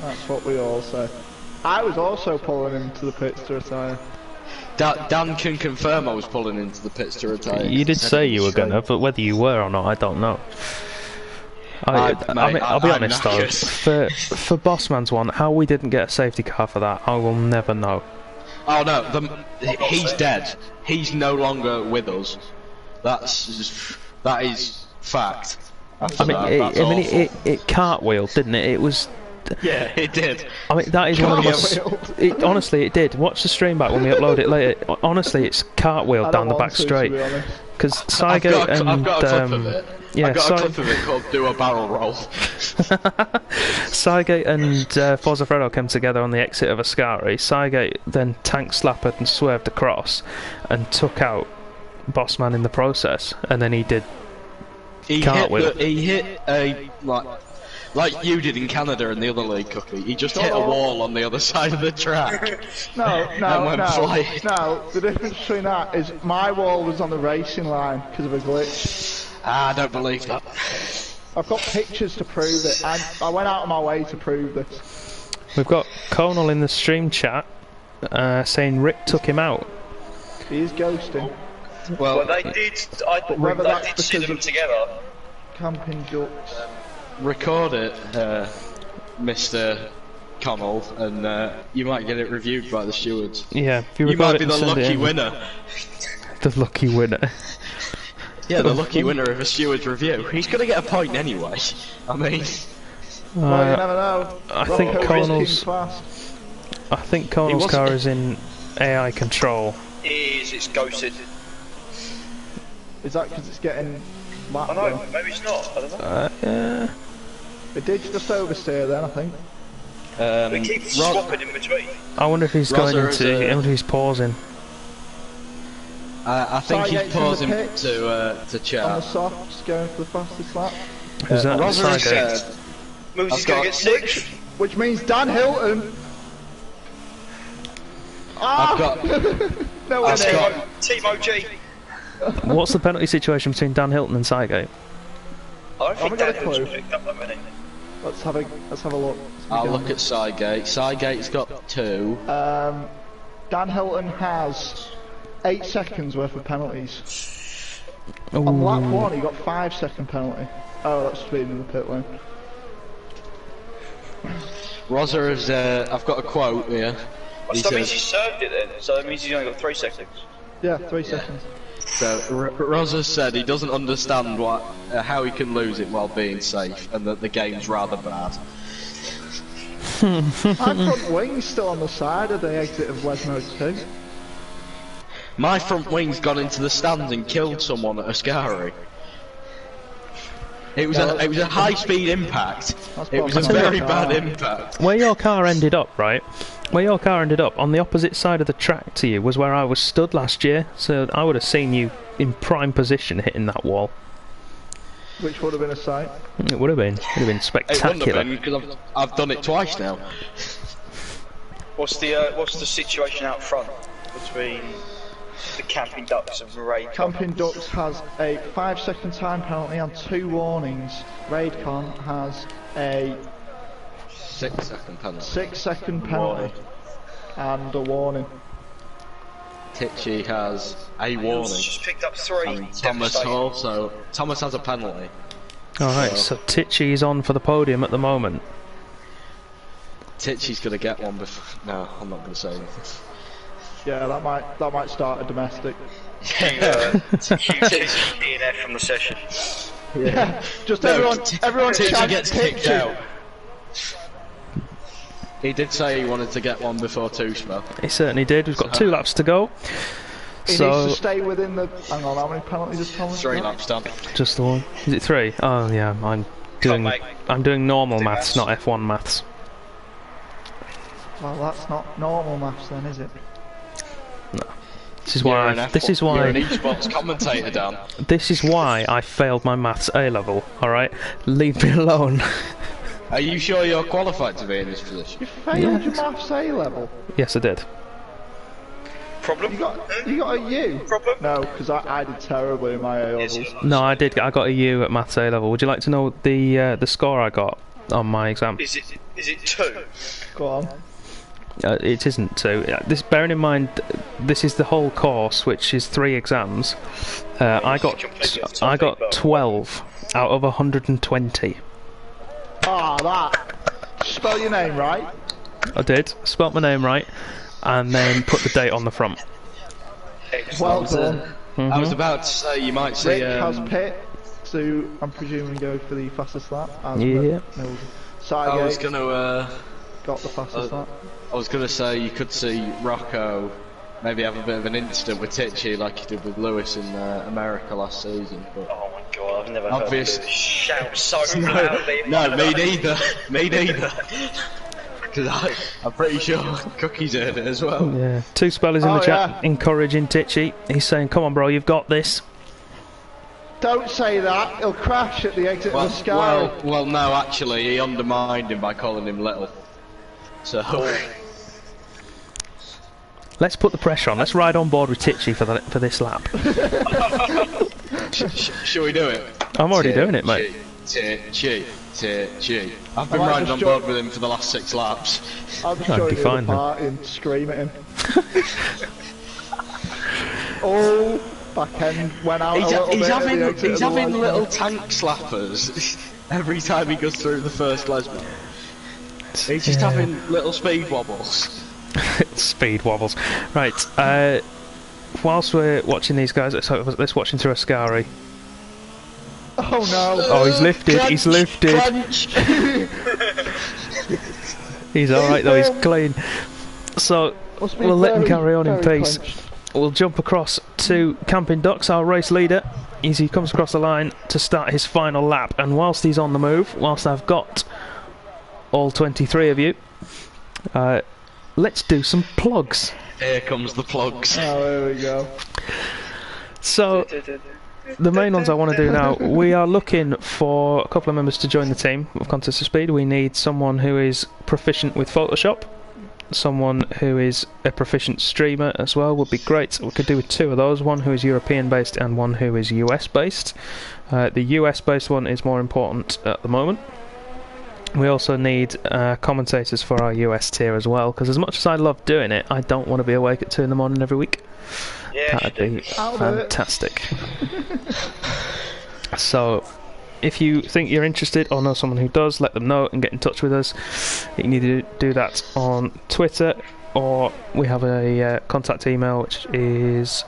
Speaker 4: That's what we all say. I was also pulling him to the pits to retire.
Speaker 3: Dan can confirm I was pulling into the pits to retire.
Speaker 1: You did say you were gonna, but whether you were or not, I don't know. I'll be
Speaker 3: I'm
Speaker 1: honest though,
Speaker 3: knackered.
Speaker 1: for Bossman's one, how we didn't get a safety car for that, I will never know.
Speaker 3: Oh no, he's dead. He's no longer with us. That is fact.
Speaker 1: I mean, it cartwheeled, didn't it? It was.
Speaker 3: Yeah, it did.
Speaker 1: I mean, that is one of the most. Honestly, it did. Watch the stream back when we upload it later. Honestly, it's cartwheeled
Speaker 4: I
Speaker 1: down
Speaker 4: don't
Speaker 1: the
Speaker 4: want
Speaker 1: back
Speaker 4: to
Speaker 1: straight.
Speaker 4: be honest.
Speaker 1: Because
Speaker 3: I've
Speaker 1: Sygate
Speaker 3: got a clip
Speaker 1: and
Speaker 3: of it.
Speaker 1: yeah,
Speaker 3: I've got a clip of it called "Do a Barrel Roll."
Speaker 1: Cygate and Forzafredo came together on the exit of Ascari. Cygate then tank slapped and swerved across and took out Bossman in the process, and then he did cartwheel.
Speaker 3: He hit a like you did in Canada in the other league, Cookie. He just hit a wall on the other side of the track.
Speaker 4: No.
Speaker 3: Flying.
Speaker 4: The difference between that is my wall was on the racing line because of a glitch.
Speaker 3: I don't believe that.
Speaker 4: I've got pictures to prove it. I went out of my way to prove this.
Speaker 1: We've got Conal in the stream chat saying Rick took him out.
Speaker 4: He is ghosting.
Speaker 2: Well, they did. I did see them together.
Speaker 4: Camping ducks.
Speaker 3: Record it, Mr. Connell, and you might get it reviewed by the stewards.
Speaker 1: Yeah, if you
Speaker 3: You might
Speaker 1: record
Speaker 3: be
Speaker 1: it
Speaker 3: the
Speaker 1: and send it
Speaker 3: lucky
Speaker 1: in.
Speaker 3: winner.
Speaker 1: The lucky winner.
Speaker 3: Yeah, the lucky winner of a steward's review. He's gonna get a point anyway. I mean,
Speaker 4: Well, you never know.
Speaker 1: I think Conal's
Speaker 4: fast.
Speaker 1: car is in AI control.
Speaker 2: It's ghosted.
Speaker 4: Is that because it's getting lapped?
Speaker 2: I know, maybe it's not. I don't know.
Speaker 1: Yeah.
Speaker 4: It did just oversteer then, I think.
Speaker 2: We keep swapping in between.
Speaker 1: I wonder if he's going
Speaker 3: Rosa
Speaker 1: into.
Speaker 3: is,
Speaker 1: I wonder if he's pausing.
Speaker 3: I think
Speaker 4: Cygate's in
Speaker 3: he's
Speaker 4: the
Speaker 3: pausing
Speaker 4: pits.
Speaker 3: to
Speaker 4: On the
Speaker 3: chat.
Speaker 4: softs, going for the fastest lap.
Speaker 1: Is that
Speaker 3: Rosa has
Speaker 1: Cygate?
Speaker 3: said,
Speaker 2: Moosey's
Speaker 3: I've
Speaker 2: gonna
Speaker 3: got-
Speaker 2: get 6.
Speaker 4: Which means Dan Hilton.
Speaker 3: I've got,
Speaker 4: No one
Speaker 3: I've got,
Speaker 2: Team OG.
Speaker 1: What's the penalty situation between Dan Hilton and Cygate?
Speaker 2: I don't think
Speaker 4: haven't got a
Speaker 2: Dan Hill's
Speaker 4: clue.
Speaker 2: picked up that many.
Speaker 4: Let's have a look.
Speaker 3: I'll look at Cygate. Cygate's got 2.
Speaker 4: Dan Hilton has 8 seconds worth of penalties. On
Speaker 1: Ooh.
Speaker 4: lap 1 he got 5-second penalty. Oh, that's speeding in the pit lane.
Speaker 3: Rosa has, I've got a quote here.
Speaker 2: Well, so that means he served it then. So that means he's only got 3 seconds.
Speaker 4: Yeah, 3 seconds.
Speaker 3: So Rosa said he doesn't understand how he can lose it while being safe, and that the game's rather bad.
Speaker 4: My front wing's still on the side of the exit of Lesmo 2.
Speaker 3: My front wing's gone into the stands and killed someone at Ascari. It was a high speed impact. It was a very bad impact.
Speaker 1: Where your car ended up, right? Where your car ended up, on the opposite side of the track to you, was where I was stood last year, so I would have seen you in prime position hitting that wall.
Speaker 4: Which would have been a sight.
Speaker 1: It would have been. It would have been
Speaker 3: It
Speaker 1: spectacular.
Speaker 3: wouldn't have been, because I've done it twice now.
Speaker 2: What's the situation out front between the Camping Ducks and Raid?
Speaker 4: Camping Ducks has a 5-second time penalty and 2 warnings. Raidcon has a
Speaker 3: 6-second penalty.
Speaker 4: 6-second penalty and a warning.
Speaker 3: Titchy has a
Speaker 2: He's
Speaker 3: warning.
Speaker 2: just picked up 3.
Speaker 3: And Thomas also. Thomas has a penalty.
Speaker 1: Alright, so Titchy is on for the podium at the moment.
Speaker 3: Titchy's gonna get one before. No, I'm not gonna say anything.
Speaker 4: Yeah, that might start a domestic.
Speaker 2: DNF from the session.
Speaker 4: Yeah, just
Speaker 3: No,
Speaker 4: everyone
Speaker 3: Titchy
Speaker 4: chant
Speaker 3: gets kicked
Speaker 4: Titchy.
Speaker 3: out. He did say he wanted to get one before 2 spell.
Speaker 1: He certainly did. We've got 2 laps to go.
Speaker 4: He needs to stay within the. Hang on, how many penalties has Thomas
Speaker 3: 3
Speaker 4: got?
Speaker 3: laps done.
Speaker 1: Just the one. Is it 3? Oh yeah, I'm doing normal
Speaker 2: Do
Speaker 1: maths, not F1 maths.
Speaker 4: Well, that's not normal maths then, is it?
Speaker 1: This is why.
Speaker 3: You're an esports commentator, Dan.
Speaker 1: This is why I failed my maths A level. All right, leave me alone.
Speaker 3: Are you sure you're qualified to be in this position?
Speaker 4: You failed your maths A level.
Speaker 1: Yes, I did.
Speaker 2: Problem?
Speaker 4: You got a U.
Speaker 2: Problem?
Speaker 4: No, because I did terribly in my A levels.
Speaker 1: No, I did. I got a U at maths A level. Would you like to know the score I got on my exam?
Speaker 2: Is it 2?
Speaker 4: Go on.
Speaker 1: It isn't 2. This, bearing in mind, this is the whole course, which is 3 exams. I got 12 out of 120.
Speaker 4: Ah, that. Spell your name right.
Speaker 1: I did. Spelt my name right, and then put the date on the front.
Speaker 4: Well done.
Speaker 3: I was about to say, you might see.
Speaker 4: Rick has pit to, I'm presuming, go for the fastest lap. As
Speaker 1: Yeah.
Speaker 3: I was
Speaker 4: Cygate
Speaker 3: gonna.
Speaker 4: got the fastest lap.
Speaker 3: I was gonna say you could see Rocco maybe have a bit of an incident with Titchy like he did with Lewis in America last season. But
Speaker 2: Oh my god, God, I've never
Speaker 3: Obvious.
Speaker 2: heard of shout so loudly.
Speaker 3: No, me neither. Me neither. Because I'm pretty sure Cookie's heard it as well.
Speaker 1: Yeah. Two spellers in the chat
Speaker 4: yeah.
Speaker 1: encouraging Titchy. He's saying, "Come on, bro, you've got this."
Speaker 4: Don't say that. He'll crash at the exit of the sky.
Speaker 3: Well, no, actually, he undermined him by calling him little. So.
Speaker 1: Let's put the pressure on. Let's ride on board with Titchy for this lap.
Speaker 3: Shall we do it?
Speaker 1: I'm already doing it, mate.
Speaker 3: Titchy. I've been riding on board with him for the last 6 laps.
Speaker 4: I'll just
Speaker 1: That'd
Speaker 4: join
Speaker 1: be
Speaker 4: you
Speaker 1: fine,
Speaker 4: in the party and scream at him. Oh, back end went out a little bit.
Speaker 3: He's having little tank slappers every time he goes through the first lesbian. He's just having little speed wobbles.
Speaker 1: Speed wobbles. Right, whilst we're watching these guys, let's watch him through Ascari.
Speaker 4: Oh no!
Speaker 1: Oh, he's lifted, he's lifted. He's alright though, he's clean. So, we'll let him carry on in peace. We'll jump across to Camping Ducks, our race leader, as he comes across the line to start his final lap. And whilst he's on the move, whilst I've got all 23 of you, let's do some plugs.
Speaker 3: Here comes the plugs.
Speaker 4: Oh, there we go.
Speaker 1: So, the main ones I want to do now, we are looking for a couple of members to join the team of Contest of Speed. We need someone who is proficient with Photoshop, someone who is a proficient streamer as well would be great. We could do with 2 of those, one who is European based and one who is US based. The US based one is more important at the moment. We also need commentators for our US tier as well, because as much as I love doing it, I don't want to be awake at 2 in the morning every week.
Speaker 2: Yeah,
Speaker 1: that'd be fantastic. So, if you think you're interested or know someone who does, let them know and get in touch with us. You can either do that on Twitter, or we have a contact email, which is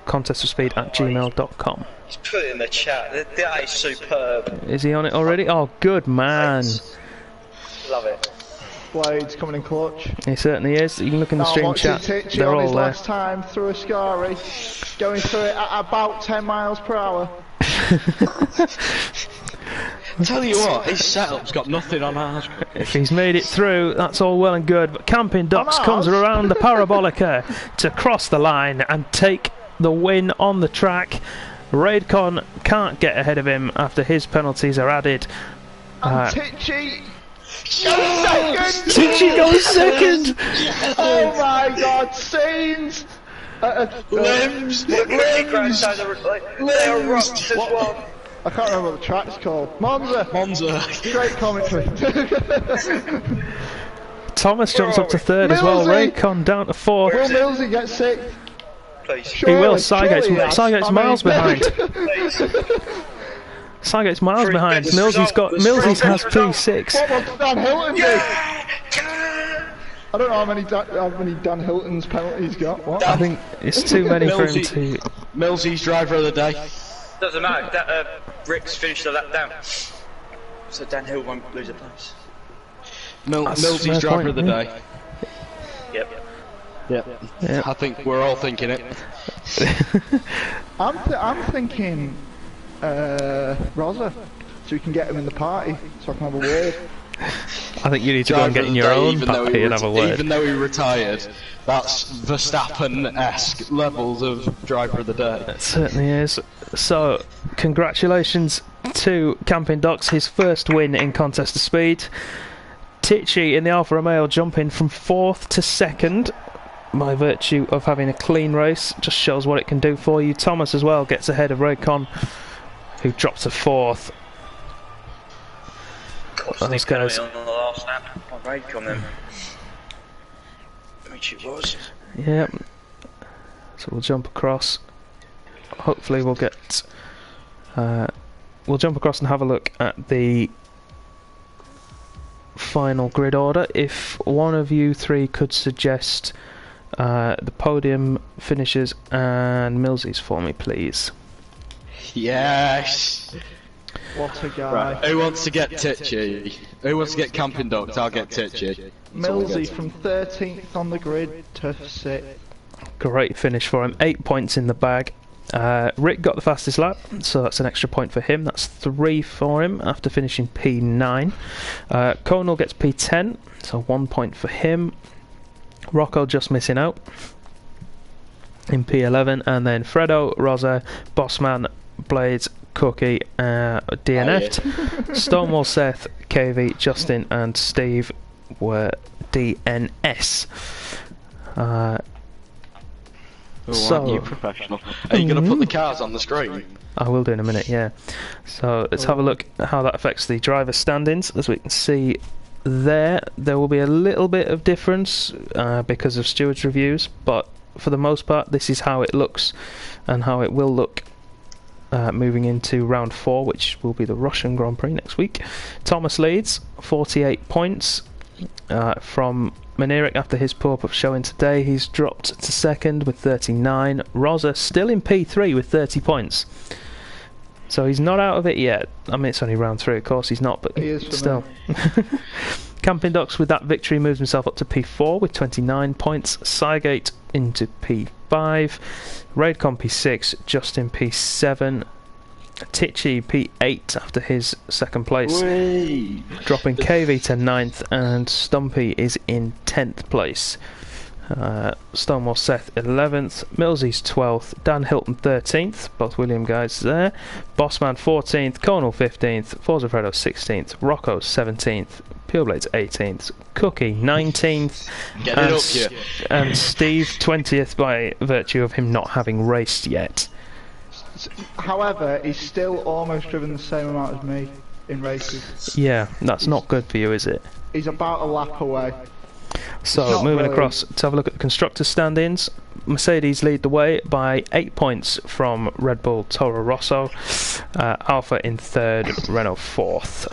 Speaker 1: contestofspeed@gmail.com.
Speaker 2: He's put it in the chat. That is superb.
Speaker 1: Is he on it already? Oh, good man.
Speaker 2: Love it.
Speaker 4: Blade's coming in clutch.
Speaker 1: He certainly is. You can look in the stream chat. They're all
Speaker 4: his
Speaker 1: there.
Speaker 4: last time through Ascari, going through it at about 10 miles per hour.
Speaker 3: Tell you what, his setup's got nothing on ours.
Speaker 1: If he's made it through, that's all well and good, but Camping Ducks comes around the Parabolica to cross the line and take the win on the track. Raidcon can't get ahead of him after his penalties are added.
Speaker 4: And Titchy goes second!
Speaker 1: Titchy goes second!
Speaker 4: Oh my god, scenes!
Speaker 3: Limbs!
Speaker 2: They are rocked as well.
Speaker 4: I can't remember what the track's called. Monza! Great commentary.
Speaker 1: Thomas jumps up to 3rd as well. Raidcon down to 4th.
Speaker 4: Will Millsy get 6th?
Speaker 2: Please.
Speaker 1: He will. Sygate's miles behind. Sygate's miles behind. Millsy's has P6.
Speaker 4: What will Dan Hilton do? I don't know how many Dan Hilton's penalties got. What?
Speaker 1: I think it's too many for him to...
Speaker 3: Millsy's driver of the day.
Speaker 2: Doesn't matter. Rick's finished the lap down. So Dan Hill won't lose a place.
Speaker 3: Millsy's driver of the day.
Speaker 2: Yep.
Speaker 3: I think we're all thinking it.
Speaker 4: I'm thinking Rosa, so we can get him in the party, so I can have a word.
Speaker 1: I think you need to go and get in your own party and have a word.
Speaker 3: Even though he retired, that's Verstappen-esque levels of driver of the day.
Speaker 1: It certainly is. So, congratulations to Camping Ducks, his first win in Contest of Speed. Titchy in the Alfa Romeo jumping from 4th to 2nd by virtue of having a clean race. Just shows what it can do for you. Thomas as well gets ahead of Raidcon, who drops to 4th. Those guys.
Speaker 2: On the last lap on Raidcon then. Which it was.
Speaker 1: Yeah. So we'll jump across. Hopefully we'll get... we'll jump across and have a look at the final grid order. If one of you 3 could suggest the podium finishes and Millsy's for me, please.
Speaker 3: Yes!
Speaker 4: What a guy.
Speaker 3: Right. Who wants to get Titchy? Who wants to get Camping Ducks? I'll get Titchy.
Speaker 4: Millsy from 13th on the grid to 6th.
Speaker 1: Great finish for him. 8 points in the bag. Rick got the fastest lap, so that's an extra point for him. That's 3 for him after finishing P9. Conal gets P10, so 1 point for him. Rocco just missing out in P11, and then Fredo, Rosa, Bossman, Blades, Cookie, DNF'd. Stonewall, Seth, KV, Justin, and Steve were DNS.
Speaker 3: Aren't you professional? Are you going to put the cars on the screen?
Speaker 1: I will do in a minute, yeah. So let's have a look at how that affects the driver standings. As we can see there will be a little bit of difference because of stewards' reviews, but for the most part this is how it looks and how it will look moving into round 4, which will be the Russian Grand Prix next week. Thomas leads 48 points from Manieric after his poor showing today. He's dropped to second with 39. Rosa still in P3 with 30 points, so he's not out of it yet. I mean, it's only round 3, of course he's not, but
Speaker 4: He is for
Speaker 1: still. Camping Ducks with that victory moves himself up to P4 with 29 points. Cygate into P5. Raidcon P6. Justin P7. Titchy P8 after his second place.
Speaker 3: Whee!
Speaker 1: Dropping KV to 9th, and Stumpy is in 10th place. Stonewall Seth 11th, Millsy's 12th, Dan Hilton 13th, both William guys there. Bossman 14th, Conal 15th, Forza Fredo 16th, Rocco 17th, Pureblades 18th, Cookie 19th,
Speaker 3: Get it up here.
Speaker 1: and Steve 20th by virtue of him not having raced yet.
Speaker 4: However, he's still almost driven the same amount as me in races.
Speaker 1: Yeah, that's not good for you, is it?
Speaker 4: He's about a lap away.
Speaker 1: So
Speaker 4: not
Speaker 1: moving
Speaker 4: brilliant.
Speaker 1: across to have a look at the constructors' standings. Mercedes lead the way by 8 points from Red Bull Toro Rosso. Alpha in 3rd, Renault 4th,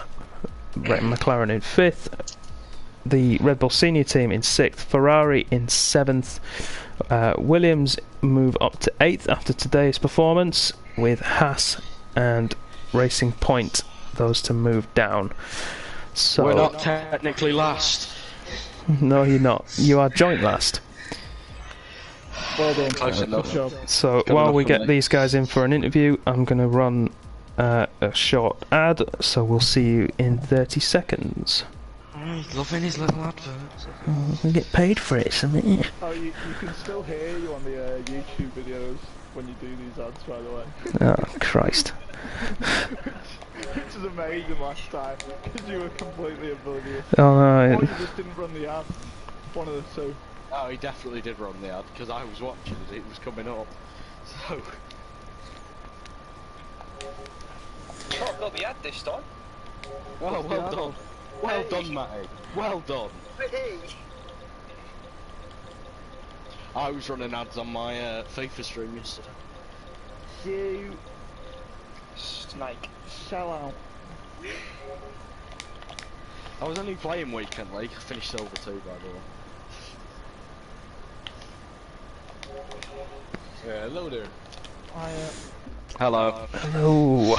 Speaker 1: McLaren in 5th. The Red Bull senior team in 6th, Ferrari in 7th. Williams move up to 8th after today's performance, with Haas and Racing Point those to move down. So
Speaker 3: We're not technically last.
Speaker 1: no, you're not. You are joint last.
Speaker 4: Well done.
Speaker 3: Close enough.
Speaker 4: Good job.
Speaker 1: So
Speaker 3: Good
Speaker 1: while
Speaker 3: enough
Speaker 1: we
Speaker 3: for
Speaker 1: get
Speaker 3: me.
Speaker 1: these guys in for an interview, I'm going to run a short ad. So we'll see you in 30 seconds.
Speaker 3: Loving his little adverts.
Speaker 1: We get paid for it, something.
Speaker 5: Oh, you can still hear you on the YouTube videos when you do these ads, by the way.
Speaker 1: Oh Christ!
Speaker 5: Which is amazing last time, because you were completely oblivious.
Speaker 1: Oh
Speaker 5: Or
Speaker 1: no!
Speaker 5: you just didn't run the ad. One of the two.
Speaker 3: Oh, he definitely did run the ad, because I was watching as it was coming up. So...
Speaker 2: Not got the ad this time.
Speaker 3: Oh, well done. Well done, Matty. Well done. I was running ads on my FIFA stream yesterday.
Speaker 5: You
Speaker 2: Snake.
Speaker 5: sell out.
Speaker 3: I was only playing Weekend League. I finished Silver 2, by the way. Yeah, hello there. Hello.
Speaker 1: Hello.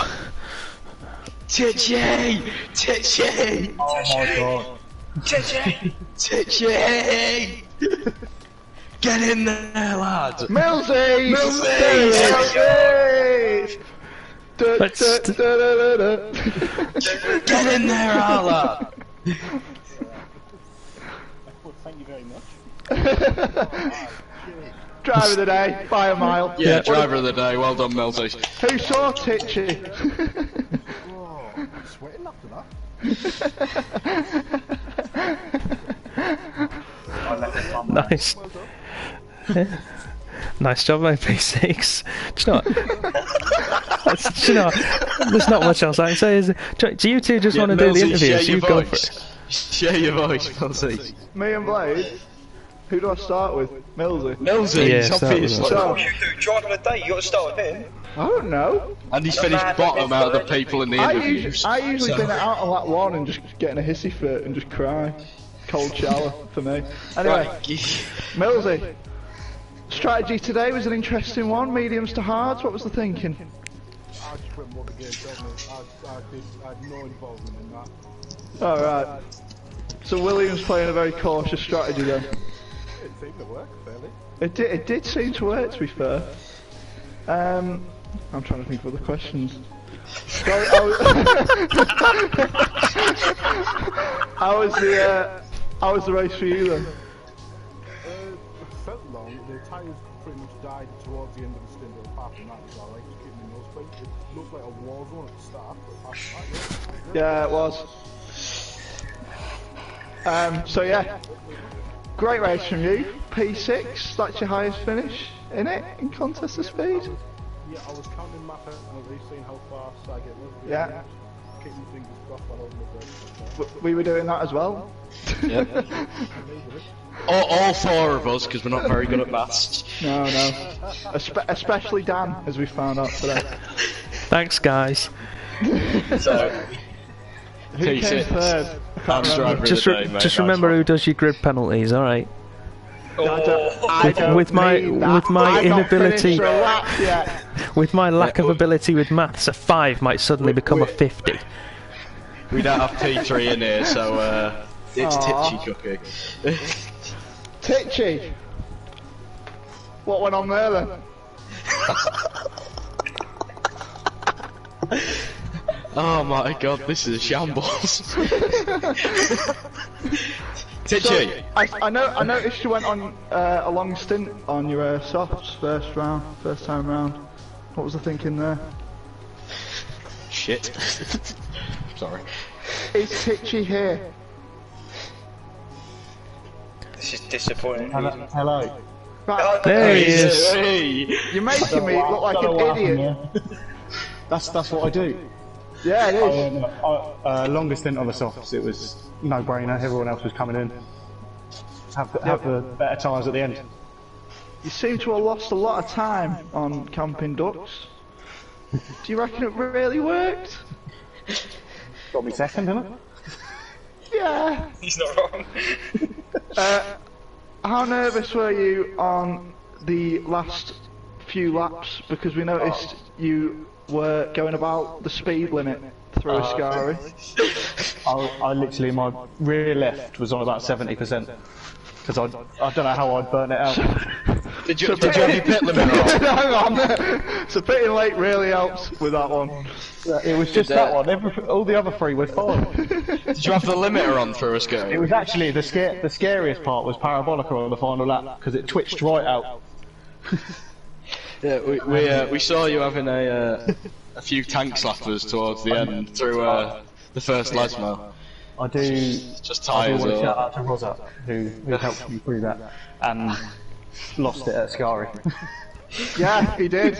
Speaker 3: Titchy! Titchy!
Speaker 5: Oh my god.
Speaker 2: Titchy!
Speaker 3: Titchy! Get in there, lad!
Speaker 4: Millsy!
Speaker 3: Millsy!
Speaker 1: Let's
Speaker 3: Get in there, lad!
Speaker 5: Well, thank you very much.
Speaker 4: Driver of the day, by a mile.
Speaker 3: Yeah, driver of the day. Well done, Millsy.
Speaker 4: Who saw Titchy?
Speaker 5: Whoa, I'm sweating after that.
Speaker 1: nice. Nice job, mate, P6. Do you know what? Do you know what? There's not much else I can say, is there? Do you two just want to do the interviews? You go for it.
Speaker 3: Share your voice, Millsy.
Speaker 4: Me and Blade? Who do I start with? Millsy.
Speaker 3: Millsy,
Speaker 1: Yeah, start with
Speaker 3: obviously.
Speaker 1: Millsy.
Speaker 4: So,
Speaker 2: You do driving a day, you got to start with him.
Speaker 4: I don't know.
Speaker 3: And he's finished bottom out of the people in the interviews.
Speaker 4: I usually
Speaker 3: So-
Speaker 4: been out on lap 1 and just getting a hissy fit and just cry. Cold shower for me. Anyway,
Speaker 3: Right.
Speaker 4: Millsy. Strategy today was an interesting one. Mediums to hards. What was the thinking?
Speaker 5: I just went what the game told me. I had no involvement in that.
Speaker 4: Alright. So Williams playing a very cautious strategy then.
Speaker 5: It seemed to work, fairly.
Speaker 4: It did seem to work, to be fair. I'm trying to think of other questions. So, how was the race for you then?
Speaker 5: It felt long. The tyres pretty much died towards the end of the stint, but apart from that, it was alright. Just keeping the nose plate. It looked like a war zone at the start, but apart from that,
Speaker 4: Yeah, it was. So yeah, great race from you. P6, that's your highest finish in it, in contest of speed.
Speaker 5: yeah, I was counting my at least seeing how fast I get.
Speaker 4: Yeah.
Speaker 5: Keeping fingers crossed while I was in the race.
Speaker 4: We were doing that as well.
Speaker 3: Yep. all four of us, because we're not very good at maths.
Speaker 4: No. Especially Dan, as we found out today.
Speaker 1: Thanks, guys.
Speaker 2: So,
Speaker 4: Who came
Speaker 3: P6.
Speaker 4: third? I can't
Speaker 3: Driver
Speaker 4: remember.
Speaker 3: of
Speaker 1: Just,
Speaker 3: the day, mate.
Speaker 1: just
Speaker 3: Nice
Speaker 1: remember
Speaker 3: one.
Speaker 1: who does your grid penalties. All right.
Speaker 4: I don't
Speaker 1: with my-
Speaker 4: need that.
Speaker 1: with my
Speaker 4: I've not
Speaker 1: inability-
Speaker 4: finished a lap yet.
Speaker 1: With my lack of ability with maths, a 5 might suddenly become a 50.
Speaker 3: We don't have P3 in here, so it's
Speaker 4: Aw.
Speaker 3: Titchy cooking.
Speaker 4: Titchy. What went on there then?
Speaker 3: Oh my god, this is a shambles. Titchy!
Speaker 4: So, I noticed you went on a long stint on your softs first time round. What was the thinking there?
Speaker 3: Shit. Sorry.
Speaker 4: Is Titchy here?
Speaker 2: this is disappointing.
Speaker 6: Hello.
Speaker 4: Right,
Speaker 1: There he is.
Speaker 3: Hey!
Speaker 4: you're making me look like an idiot.
Speaker 6: That's what I do.
Speaker 4: Yeah, it is.
Speaker 6: Longest stint on the softs, it was no brainer. Everyone else was coming in. Have the better tyres at the end.
Speaker 4: You seem to have lost a lot of time on camping ducks. Do you reckon it really worked?
Speaker 6: Got me second, didn't it?
Speaker 2: Yeah. He's not wrong.
Speaker 4: How nervous were you on the last few laps? Because we noticed you were going about the speed limit through Ascari.
Speaker 6: I literally, my rear left was on about 70%. Because I don't know how I'd burn it out.
Speaker 3: Did you have your pit limit on?
Speaker 4: Hang on. So pitting late really helps with that one.
Speaker 6: It was just that one. All the other three were fine.
Speaker 3: Did you have the limiter on through a
Speaker 6: It
Speaker 3: scale?
Speaker 6: was actually the scariest part was Parabolica on the final lap because it twitched right out.
Speaker 3: Yeah, we saw you having a few tank slappers towards the end through the first Lasmo.
Speaker 6: I do.
Speaker 3: Just
Speaker 6: I do
Speaker 3: tyres
Speaker 6: want to
Speaker 3: or...
Speaker 6: shout out to Rosa who helped me through that and lost it at Scari.
Speaker 4: Yeah, he did.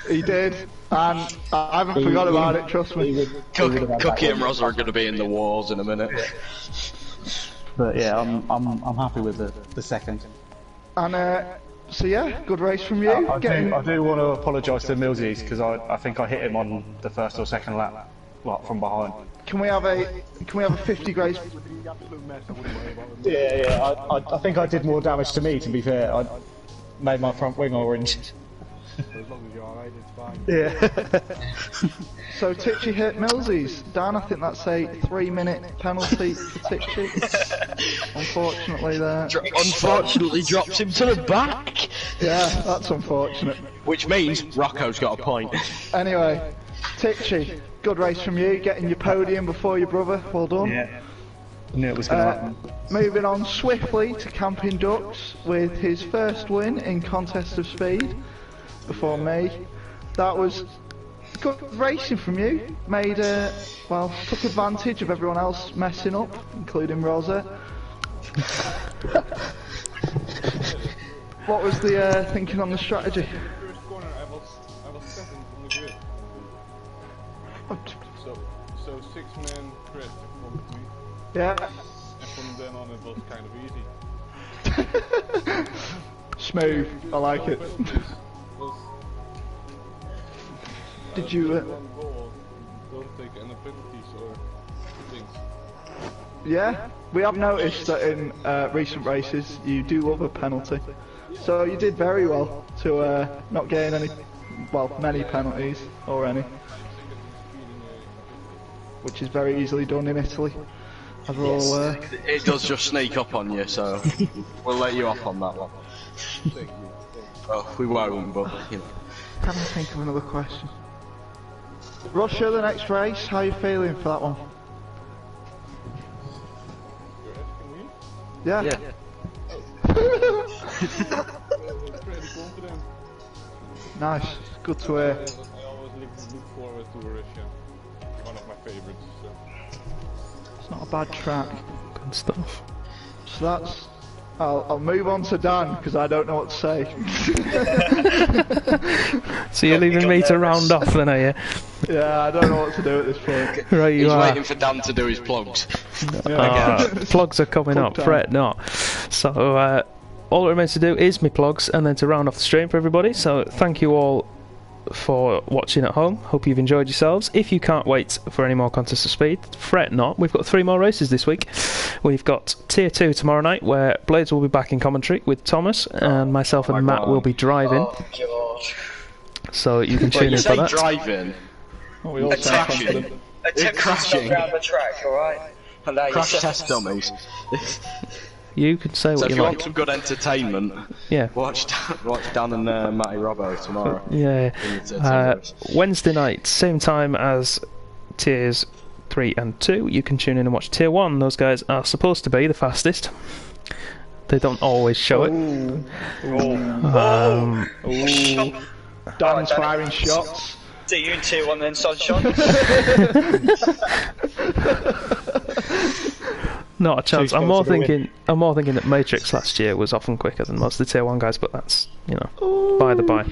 Speaker 4: He did. And I haven't forgot about it, trust me.
Speaker 3: Cookie and Rosa are going to be in the wars in a minute.
Speaker 6: But yeah, I'm happy with the second.
Speaker 4: And so yeah, good race from you.
Speaker 6: I do want to apologise to Millsies because I think I hit him on the first or second lap, like from behind.
Speaker 4: Can we have a 50 grace?
Speaker 5: The absolute mess, I wouldn't worry about them.
Speaker 6: Yeah. I think I did more damage to me. To be fair, I made my front wing orange.
Speaker 5: As long as you're alright, it's fine.
Speaker 6: Yeah.
Speaker 4: So Titchy hit Millsies. Dan, I think that's a 3-minute penalty for Titchy. Unfortunately there.
Speaker 3: Unfortunately drops him to the back!
Speaker 4: Yeah, that's unfortunate.
Speaker 3: Which means Rocco's got a point.
Speaker 4: Anyway, Titchy, good race from you, getting your podium before your brother. Well done.
Speaker 6: Yeah. I knew it was going to happen.
Speaker 4: Moving on swiftly to Camping Ducks with his first win in Contest of Speed before me. That was good racing from you. Made took advantage of everyone else messing up, including Rosa. What was the thinking on the strategy?
Speaker 5: First corner, I was second from the grid. So 6 men crit from me,
Speaker 4: Yeah.
Speaker 5: and from then on it was kind of easy.
Speaker 4: Smooth. I like it. Did you?
Speaker 5: One goal, don't take any penalties or things.
Speaker 4: Yeah, we have noticed that in recent races you do love a penalty. So you did very well to not gain many penalties or any, which is very easily done in Italy. As we're all aware.
Speaker 3: It does just sneak up on you, so we'll let you off on that one. Well, we won't, but you know.
Speaker 4: trying to think of another question. Russia, the next race, how are you feeling for that one? Yeah.
Speaker 5: Pretty confident.
Speaker 4: Nice, good to hear.
Speaker 5: I always look forward to Russia. One of my favorites. So.
Speaker 4: It's not a bad track.
Speaker 1: Good stuff.
Speaker 4: So that's... I'll move on to Dan, because I don't know what to say.
Speaker 1: So you're leaving me to round off then, are you?
Speaker 4: Yeah, I don't know what to do at this point.
Speaker 1: Right, you
Speaker 3: He's
Speaker 1: are.
Speaker 3: waiting for Dan to do his plugs.
Speaker 1: Plugs are coming
Speaker 4: Plug
Speaker 1: up,
Speaker 4: time.
Speaker 1: fret not. So, all that remains to do is me plugs, and then to round off the stream for everybody. So, thank you all for watching at home. Hope you've enjoyed yourselves. If you can't wait for any more contests of speed, fret not. We've got 3 more races this week. We've got Tier 2 tomorrow night, where Blades will be back in commentary with Thomas, and myself and Matt will be driving.
Speaker 2: Oh, God.
Speaker 1: So, you can tune in for that.
Speaker 3: Driving.
Speaker 4: We all sound
Speaker 3: Crashing.
Speaker 4: confident.
Speaker 2: Attempt to
Speaker 3: crashing.
Speaker 2: stop around the track, alright?
Speaker 3: Crash test dummies.
Speaker 1: You can say
Speaker 3: So
Speaker 1: what
Speaker 3: if
Speaker 1: you
Speaker 3: you want
Speaker 1: like.
Speaker 3: some good entertainment,
Speaker 1: Yeah.
Speaker 3: watch Dan and Matty Robbo tomorrow.
Speaker 1: Yeah.
Speaker 3: In the Tier 2 race.
Speaker 1: Wednesday night, same time as Tiers 3 and 2. You can tune in and watch Tier 1. Those guys are supposed to be the fastest. They don't always show it.
Speaker 4: Dan's firing shots.
Speaker 2: Do you in Tier 1 then, Sunshine?
Speaker 1: Not a chance.
Speaker 6: Too
Speaker 1: I'm more
Speaker 6: close to the
Speaker 1: thinking. I'm more thinking that Matrix last year was often quicker than most of the Tier 1 guys, but that's by the by.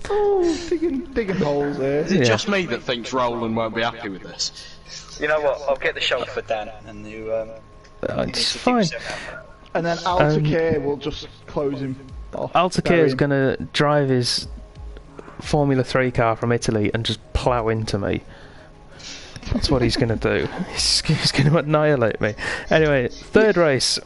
Speaker 4: Oh, digging holes there.
Speaker 3: Is it
Speaker 1: Yeah.
Speaker 3: just me that thinks Roland won't be happy with this?
Speaker 2: You know what? I'll get the show for Dan, and you
Speaker 1: It's fine.
Speaker 4: And then Altair will just close him off.
Speaker 1: Altair is
Speaker 4: Bury him.
Speaker 1: going to drive his Formula 3 car from Italy and just plough into me. That's what he's going to do. He's going to annihilate me. Anyway, 3rd race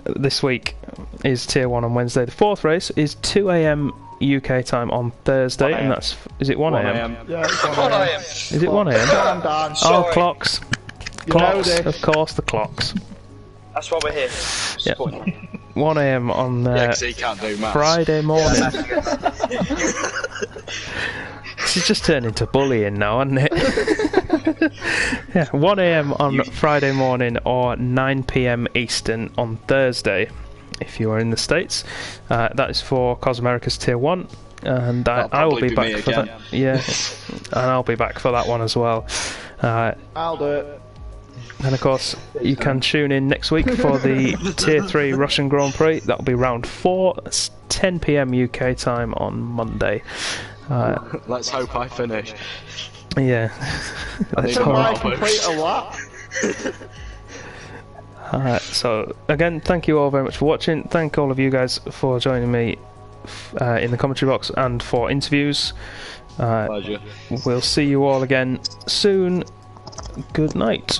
Speaker 1: this week is Tier 1 on Wednesday. The 4th race is 2 AM UK time on Thursday, and that's... Is it 1 AM?
Speaker 4: Yeah, it's
Speaker 2: What I am.
Speaker 1: Is it 1 AM?
Speaker 4: Dan.
Speaker 1: Oh,
Speaker 2: Sorry.
Speaker 1: clocks.
Speaker 4: You know
Speaker 1: Clocks.
Speaker 4: this.
Speaker 1: Of course, the clocks.
Speaker 2: That's why we're here.
Speaker 1: Yeah. 1 AM on
Speaker 3: Yeah, 'cause he can't do maths.
Speaker 1: Friday morning. This is just turned into bullying now, hasn't it? Yeah, 1 AM on Friday morning or 9 PM Eastern on Thursday, if you are in the States. That is for Cos America's Tier 1, and I will
Speaker 3: probably
Speaker 1: be
Speaker 3: be
Speaker 1: back
Speaker 3: me
Speaker 1: for
Speaker 3: again.
Speaker 1: that. Yeah, and I'll be back for that one as well.
Speaker 4: I'll do it.
Speaker 1: And of course, you can tune in next week for the Tier 3 Russian Grand Prix. That'll be round 4, it's 10 PM UK time on Monday.
Speaker 3: Let's hope I finish.
Speaker 1: Yeah. Let's
Speaker 3: need
Speaker 4: So
Speaker 1: hope.
Speaker 3: more.
Speaker 4: I complete a lap.
Speaker 1: So again, thank you all very much for watching. Thank all of you guys for joining me in the commentary box and for interviews.
Speaker 3: Pleasure.
Speaker 1: We'll see you all again soon. Good night.